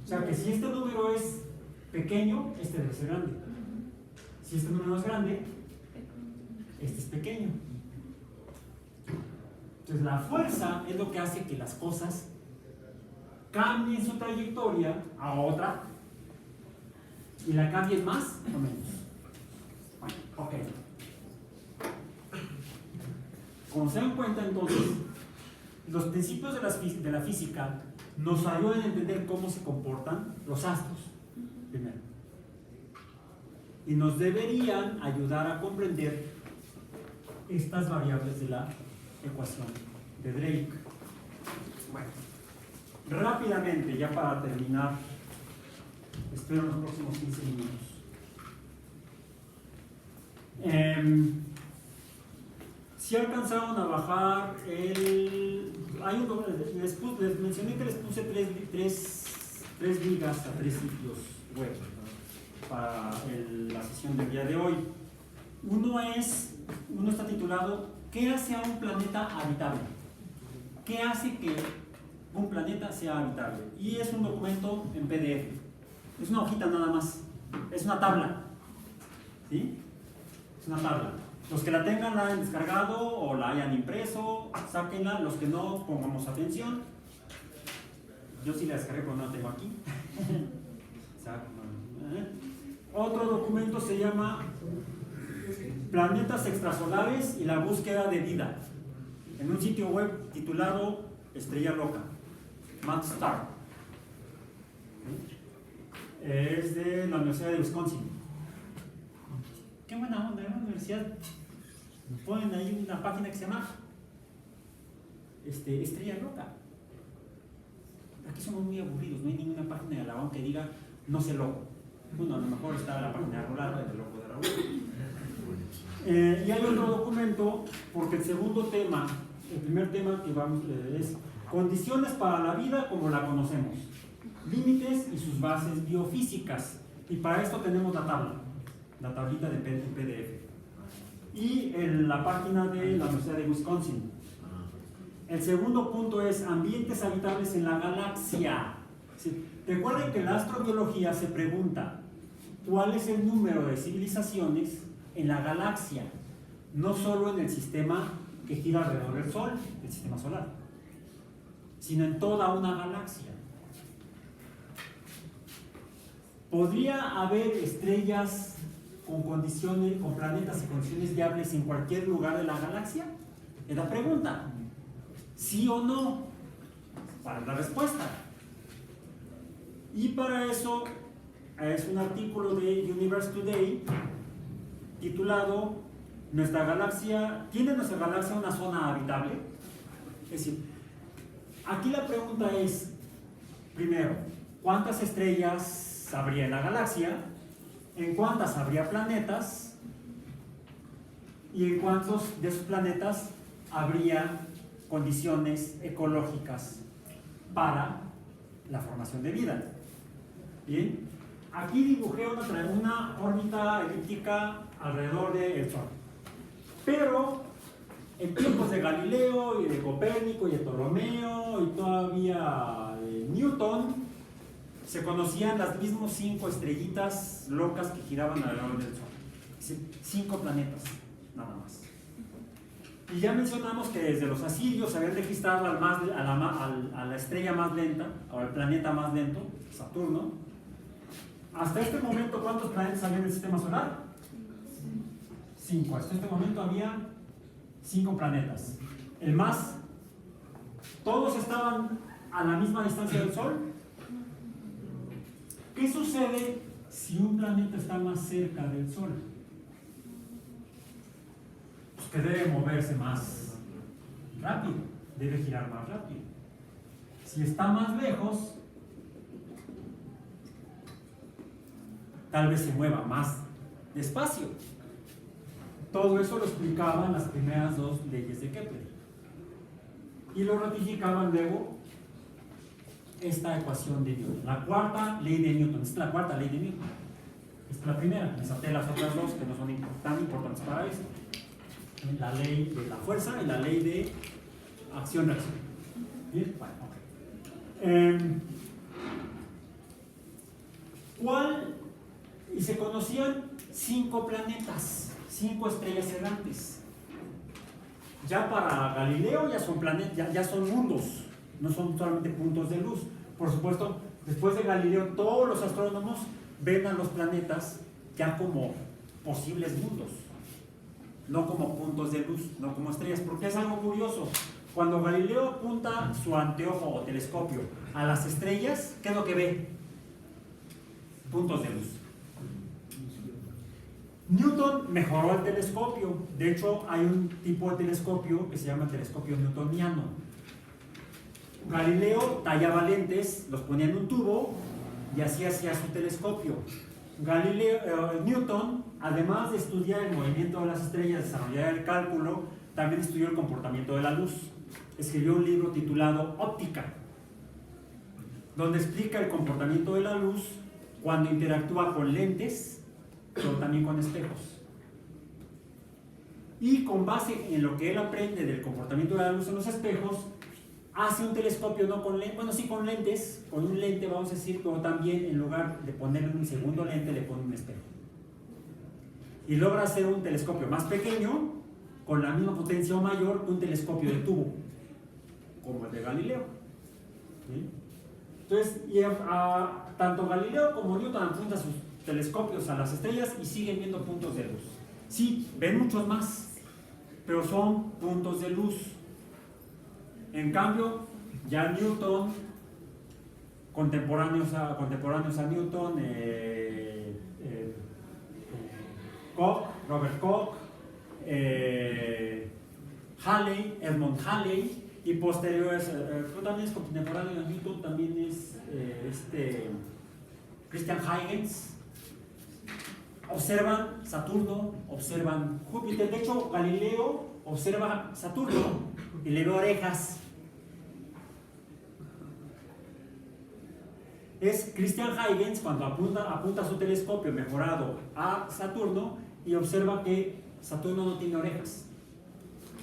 O sea que si este número es pequeño, este debe ser grande. Si este número es grande, este es pequeño. Entonces la fuerza es lo que hace que las cosas cambien su trayectoria a otra y la cambien más o menos. Bueno, ok. Como se dan cuenta, entonces, los principios de la física nos ayudan a entender cómo se comportan los astros, primero. Y nos deberían ayudar a comprender estas variables de la ecuación de Drake. Bueno, rápidamente, ya para terminar, espero en los próximos 15 minutos. Si alcanzaron a bajar les mencioné que les puse tres ligas a 3 sitios web para la sesión del día de hoy. Uno está titulado ¿Qué hace a un planeta habitable? ¿Qué hace que un planeta sea habitable? Y es un documento en PDF. Es una hojita nada más. Es una tabla. ¿Sí? Es una tabla. Los que la tengan la hayan descargado o la hayan impreso, sáquenla. Los que no, pongamos atención. Yo sí la descargué, pero no la tengo aquí. Otro documento se llama Planetas extrasolares y la búsqueda de vida, en un sitio web titulado Estrella Loca, MathStar. Es de la Universidad de Wisconsin. Qué buena onda, ¿eh? La universidad. Nos ponen ahí una página que se llama Estrella Loca. Aquí somos muy aburridos, no hay ninguna página de la ONU que diga no sé loco. Bueno, a lo mejor está la página de Rolando, el loco de Raúl. Y hay otro documento, porque el segundo tema, el primer tema que vamos es condiciones para la vida como la conocemos, límites y sus bases biofísicas. Y para esto tenemos la tabla, la tablita de PDF. Y en la página de la Universidad de Wisconsin. El segundo punto es ambientes habitables en la galaxia. ¿Sí? Recuerden que la astrobiología se pregunta cuál es el número de civilizaciones en la galaxia, no solo en el sistema que gira alrededor del Sol, el sistema solar, sino en toda una galaxia. ¿Podría haber estrellas con condiciones, con planetas y condiciones viables en cualquier lugar de la galaxia? Es la pregunta. ¿Sí o no? Para la respuesta. Y para eso es un artículo de Universe Today titulado ¿Tiene nuestra galaxia una zona habitable? Es decir, aquí la pregunta es, primero, ¿cuántas estrellas habría en la galaxia? ¿En cuántas habría planetas? ¿Y en cuántos de esos planetas habría condiciones ecológicas para la formación de vida? Bien, aquí dibujé una órbita elíptica alrededor del Sol, pero en tiempos de Galileo y de Copérnico y de Ptolomeo y todavía de Newton se conocían las mismas 5 estrellitas locas que giraban alrededor del Sol, 5 planetas nada más. Y ya mencionamos que desde los asirios se habían registrado a la estrella más lenta, o al planeta más lento, Saturno. Hasta este momento, ¿cuántos planetas había en el sistema solar? 5. Hasta este momento había 5 planetas. ¿Todos estaban a la misma distancia del Sol? ¿Qué sucede si un planeta está más cerca del Sol? Que debe moverse más rápido, debe girar más rápido. Si está más lejos, tal vez se mueva más despacio. Todo eso lo explicaban las primeras 2 leyes de Kepler. Y lo ratificaban luego esta ecuación de Newton, la cuarta ley de Newton. Esta es la cuarta ley de Newton. Esta es la primera, me salté las otras 2 que no son tan importantes para esto. La ley de la fuerza y la ley de acción-reacción. ¿Bien? Bueno, y se conocían 5 planetas, 5 estrellas errantes. Ya para Galileo ya son planetas, ya son mundos, no son solamente puntos de luz. Por supuesto, después de Galileo, todos los astrónomos ven a los planetas ya como posibles mundos. no como puntos de luz, no como estrellas, porque es algo curioso. Cuando Galileo apunta su anteojo o telescopio a las estrellas, ¿qué es lo que ve? Puntos de luz. Newton mejoró el telescopio. De hecho, hay un tipo de telescopio que se llama telescopio newtoniano. Galileo tallaba lentes, los ponía en un tubo y así hacía su telescopio. Newton, además de estudiar el movimiento de las estrellas, desarrollar el cálculo, también estudió el comportamiento de la luz. Escribió un libro titulado Óptica, donde explica el comportamiento de la luz cuando interactúa con lentes, pero también con espejos. Y con base en lo que él aprende del comportamiento de la luz en los espejos, hace un telescopio, no con lentes, bueno, sí con lentes, con un lente vamos a decir, pero también en lugar de ponerle un segundo lente, le pone un espejo. Y logra hacer un telescopio más pequeño, con la misma potencia o mayor que un telescopio de tubo, como el de Galileo. ¿Sí? Entonces, tanto Galileo como Newton apuntan sus telescopios a las estrellas y siguen viendo puntos de luz. Sí, ven muchos más, pero son puntos de luz. En cambio, ya Newton, contemporáneos a Newton, Robert Koch, Halley, Edmund Halley, y posteriores, también es contemporáneo a Newton, también es Christian Huygens. Observan Saturno, observan Júpiter. De hecho, Galileo observa Saturno y le ve orejas. Es Christian Huygens cuando apunta su telescopio mejorado a Saturno y observa que Saturno no tiene orejas,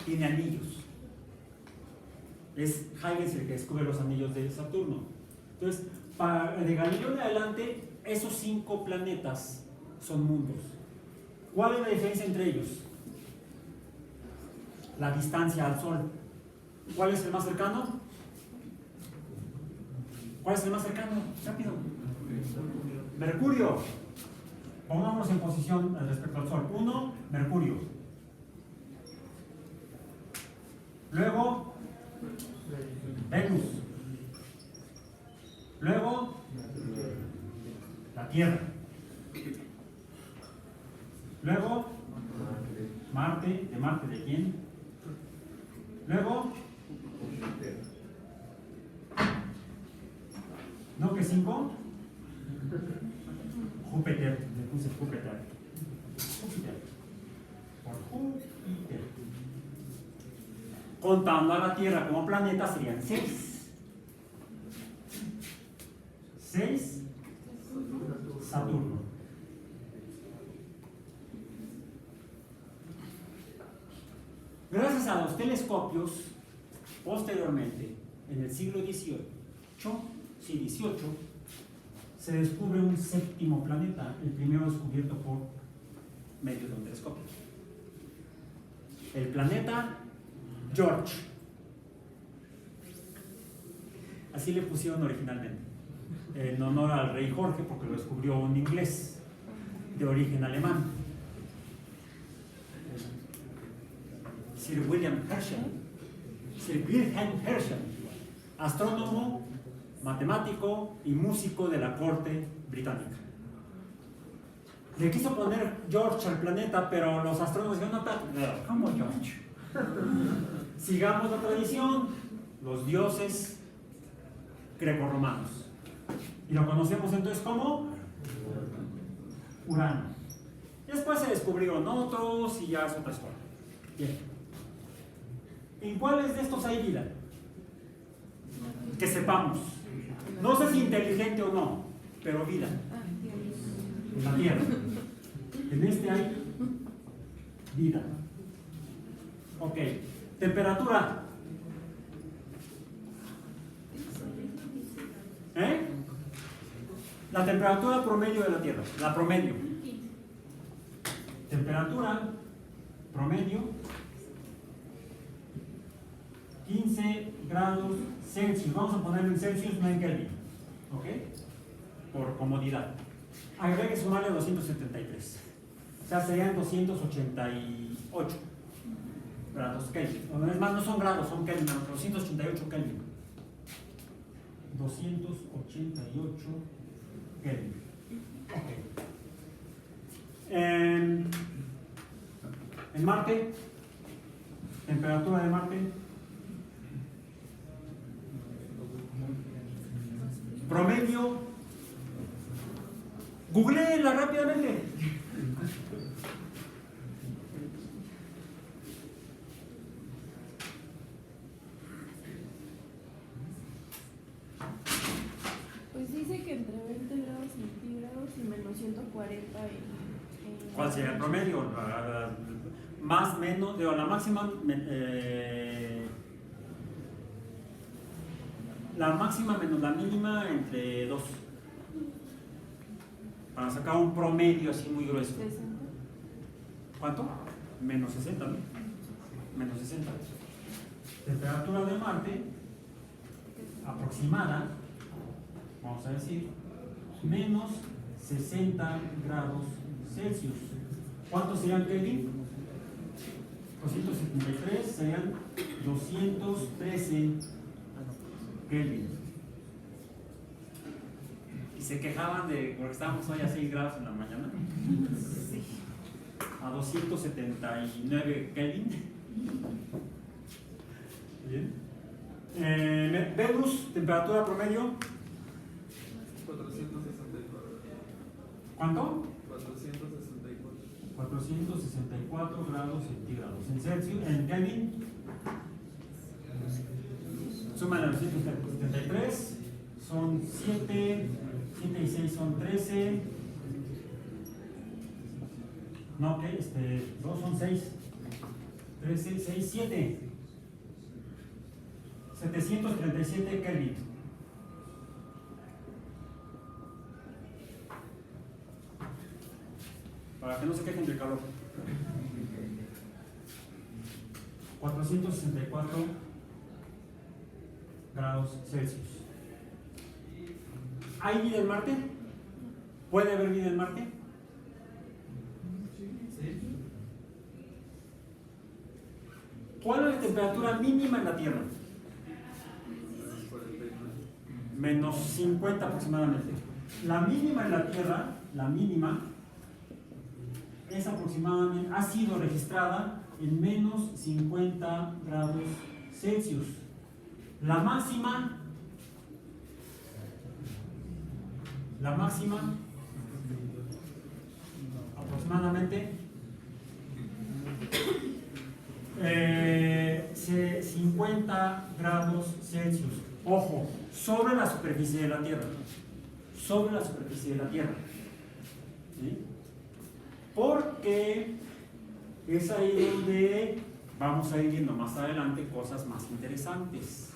tiene anillos. Es Huygens el que descubre los anillos de Saturno. Entonces, de Galileo en adelante, esos 5 planetas son mundos. ¿Cuál es la diferencia entre ellos? La distancia al Sol. ¿Cuál es el más cercano? ¿Cuál es el más cercano? Rápido. Mercurio. Pongámonos en posición respecto al Sol. 1, Mercurio. Luego, Venus. Luego, la Tierra. Luego, Marte. ¿De Marte de quién? Luego, ¿no que 5? Júpiter. Le puse Júpiter. Júpiter. Por Júpiter. Contando a la Tierra como planeta serían 6. 6, Saturno. Gracias a los telescopios, posteriormente, en el siglo XVIII, se descubre un 7º planeta, el primero descubierto por medio de un telescopio. El planeta George. Así le pusieron originalmente, en honor al rey Jorge, porque lo descubrió un inglés de origen alemán. Sir William Herschel, astrónomo, matemático y músico de la corte británica. Le quiso poner George al planeta, pero los astrónomos dijeron, no, ¿cómo George? Sigamos la tradición, los dioses grecorromanos. Y lo conocemos entonces como Urano. Después se descubrieron otros y ya es otra historia. Bien. ¿En cuáles de estos hay vida? Que sepamos. No sé si inteligente o no, pero vida. En la Tierra. En este hay vida. Ok. Temperatura. La temperatura promedio de la Tierra. La promedio. Temperatura promedio. 15 grados Celsius. Vamos a ponerlo en Celsius, no en Kelvin. ¿Ok? Por comodidad. Agregue sumarle 273. O sea, serían 288 grados Kelvin. Es más, no son grados, son Kelvin, 288 Kelvin. 288 Kelvin. Ok. En Marte, temperatura de Marte, promedio, googleela rápidamente. Pues dice que entre 20 grados centígrados y menos 140 ¿Cuál sería el promedio? Más, menos, digo, la máxima, la máxima menos la mínima entre 2. Para sacar un promedio así muy grueso. 60. ¿Cuánto? Menos 60, ¿no? Menos 60. Temperatura de Marte aproximada, vamos a decir, menos 60 grados Celsius. ¿Cuántos serían Kelvin? 273 serían 213 Kelvin. Y se quejaban de, porque estábamos hoy a 6 grados en la mañana, a 279 Kelvin. Bien. Venus, temperatura promedio. 464. ¿Cuánto? 464. 464 grados centígrados. En Celsius, en Kelvin, suman a los 173, son 7, 7 y 6 son 13. No, ¿qué? 2 son 6. 13, 6, 7. 737 Kelvin. Para que no se quejen del calor. 464 grados Celsius. ¿Hay vida en Marte? ¿Puede haber vida en Marte? ¿Cuál es la temperatura mínima en la Tierra? Menos 50 aproximadamente. La mínima en la Tierra, la mínima, es aproximadamente, ha sido registrada en menos 50 grados Celsius. La máxima aproximadamente 50 grados Celsius. Ojo, sobre la superficie de la Tierra. Sobre la superficie de la Tierra. ¿Sí? Porque es ahí donde vamos a ir viendo más adelante cosas más interesantes.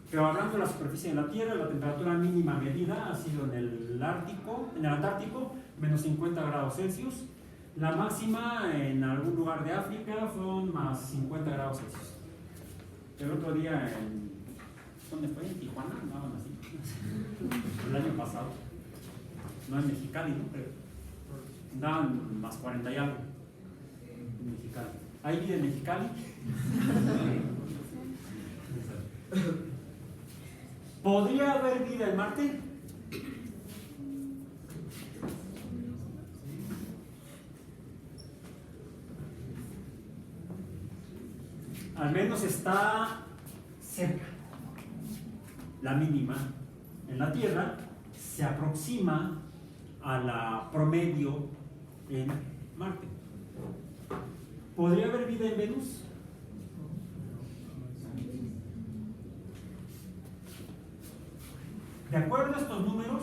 Pero hablando de la superficie de la Tierra, la temperatura mínima medida ha sido en el Antártico, menos 50 grados Celsius. La máxima en algún lugar de África fueron más 50 grados Celsius. El otro día ¿dónde fue? ¿En Tijuana? Andaban así. El año pasado. No en Mexicali, ¿no? Pero andaban más 40 y algo. En Mexicali. ¿Hay vida en Mexicali? ¿Podría haber vida en Marte? Al menos está cerca. La mínima en la Tierra se aproxima a la promedio en Marte. ¿Podría haber vida en Venus? De acuerdo a estos números,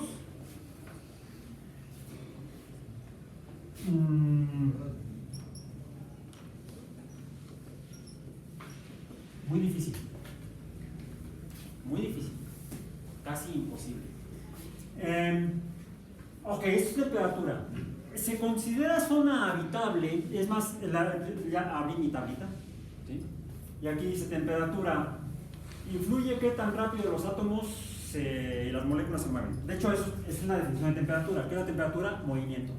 muy difícil. Muy difícil. Casi imposible. Ok, esto es temperatura. Se considera zona habitable, es más, ya abrí mi tablita, ¿sí? Y aquí dice temperatura. Influye qué tan rápido los átomos y las moléculas se mueven. De hecho, eso es una definición de temperatura. ¿Qué es la temperatura? Movimiento.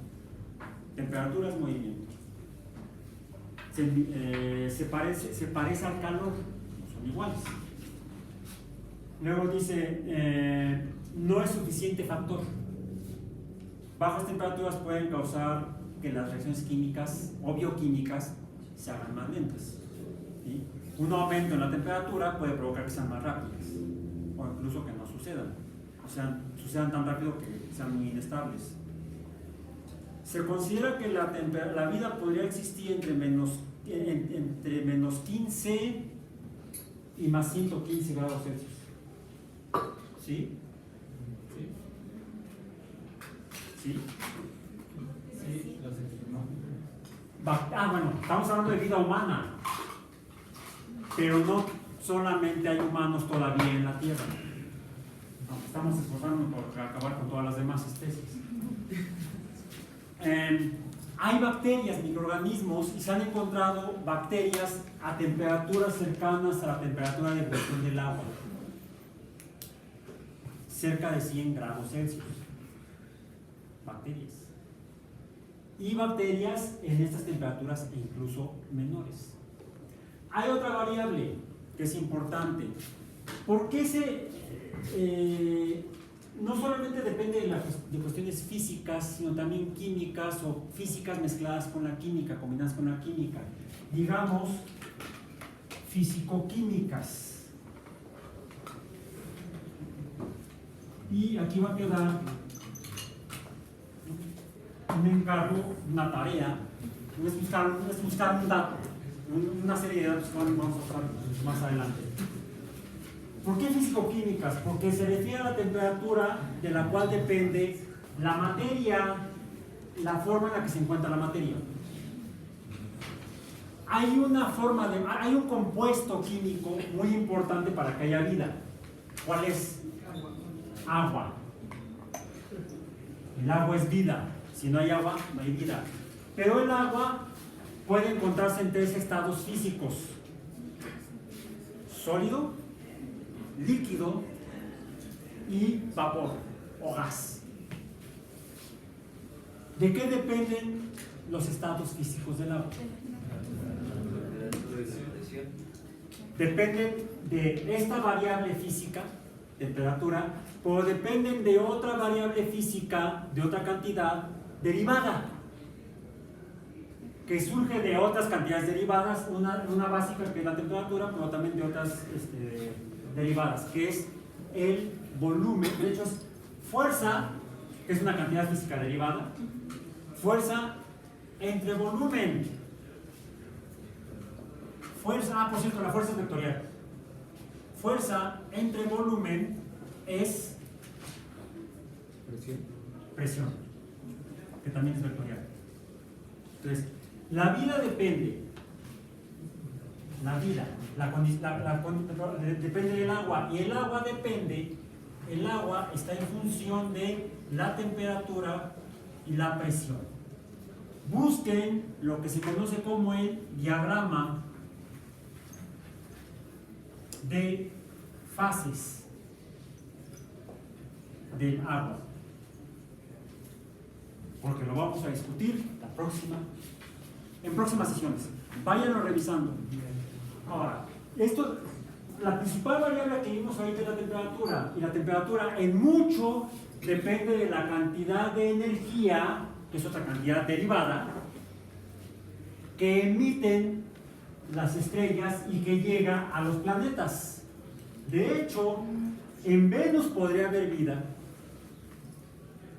Temperatura es movimiento. se parece al calor, no son iguales. Luego dice, no es suficiente factor. Bajas temperaturas pueden causar que las reacciones químicas o bioquímicas se hagan más lentas. ¿Sí? Un aumento en la temperatura puede provocar que sean más rápidas o incluso que no sucedan. O sea, sucedan tan rápido que sean muy inestables. Se considera que la vida podría existir entre menos 15 y más 115 grados Celsius. ¿Sí? ¿Sí? Sí, lo sé. Bueno, estamos hablando de vida humana, pero no solamente hay humanos todavía en la Tierra. Aunque estamos esforzándonos por acabar con todas las demás especies. Hay bacterias, microorganismos, y se han encontrado bacterias a temperaturas cercanas a la temperatura de ebullición del agua, cerca de 100 grados Celsius. Bacterias. Y bacterias en estas temperaturas e incluso menores. Hay otra variable que es importante. ¿Por qué no solamente depende de cuestiones físicas, sino también químicas o físicas mezcladas con la química, combinadas con la química? Digamos, físico-químicas. Y aquí va a quedar un encargo, una tarea, es buscar un dato, una serie de datos que vamos a mostrar más adelante. ¿Por qué físico-químicas? Porque se refiere a la temperatura de la cual depende la materia, la forma en la que se encuentra la materia. Hay un compuesto químico muy importante para que haya vida. ¿Cuál es? Agua. El agua es vida. Si no hay agua, no hay vida. Pero el agua puede encontrarse en 3 estados físicos: sólido, líquido y vapor o gas. ¿De qué dependen los estados físicos del agua? Dependen de esta variable física, temperatura, pero dependen de otra variable física, de otra cantidad derivada, que surge de otras cantidades derivadas, una básica que es la temperatura, pero también de otras derivadas, que es el volumen. De hecho, es fuerza, que es una cantidad física derivada, fuerza entre volumen. Fuerza, por cierto, la fuerza es vectorial. Fuerza entre volumen es presión, que también es vectorial. Entonces, la vida depende, depende del agua, y el agua está en función de la temperatura y la presión. Busquen lo que se conoce como el diagrama de fases del agua, porque lo vamos a discutir en próximas sesiones. Váyanlo revisando. Ahora, la principal variable que vimos ahorita es la temperatura, y la temperatura en mucho depende de la cantidad de energía, que es otra cantidad derivada, que emiten las estrellas y que llega a los planetas. De hecho, en Venus podría haber vida,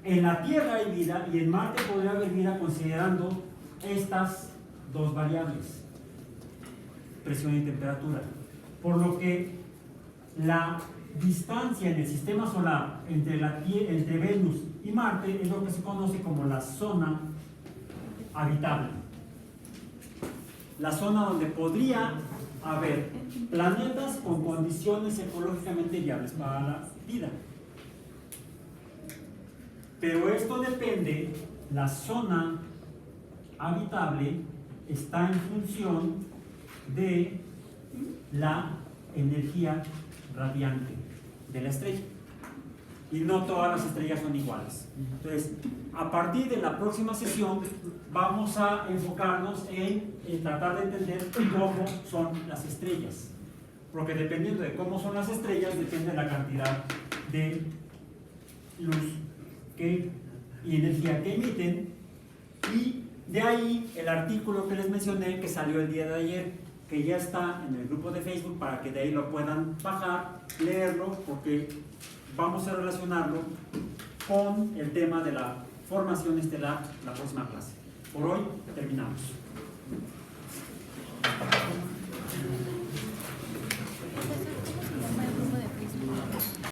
en la Tierra hay vida, y en Marte podría haber vida, considerando estas dos variables, presión y temperatura. Por lo que la distancia en el sistema solar entre Venus y Marte es lo que se conoce como la zona habitable, la zona donde podría haber planetas con condiciones ecológicamente viables para la vida. Pero esto depende, la zona habitable está en función de la energía radiante de la estrella. y no todas las estrellas son iguales. Entonces, a partir de la próxima sesión vamos a enfocarnos en tratar de entender cómo son las estrellas, porque dependiendo de cómo son las estrellas depende de la cantidad de luz y energía que emiten, y de ahí el artículo que les mencioné que salió el día de ayer, que ya está en el grupo de Facebook para que de ahí lo puedan bajar, leerlo, porque vamos a relacionarlo con el tema de la formación estelar la próxima clase. Por hoy terminamos.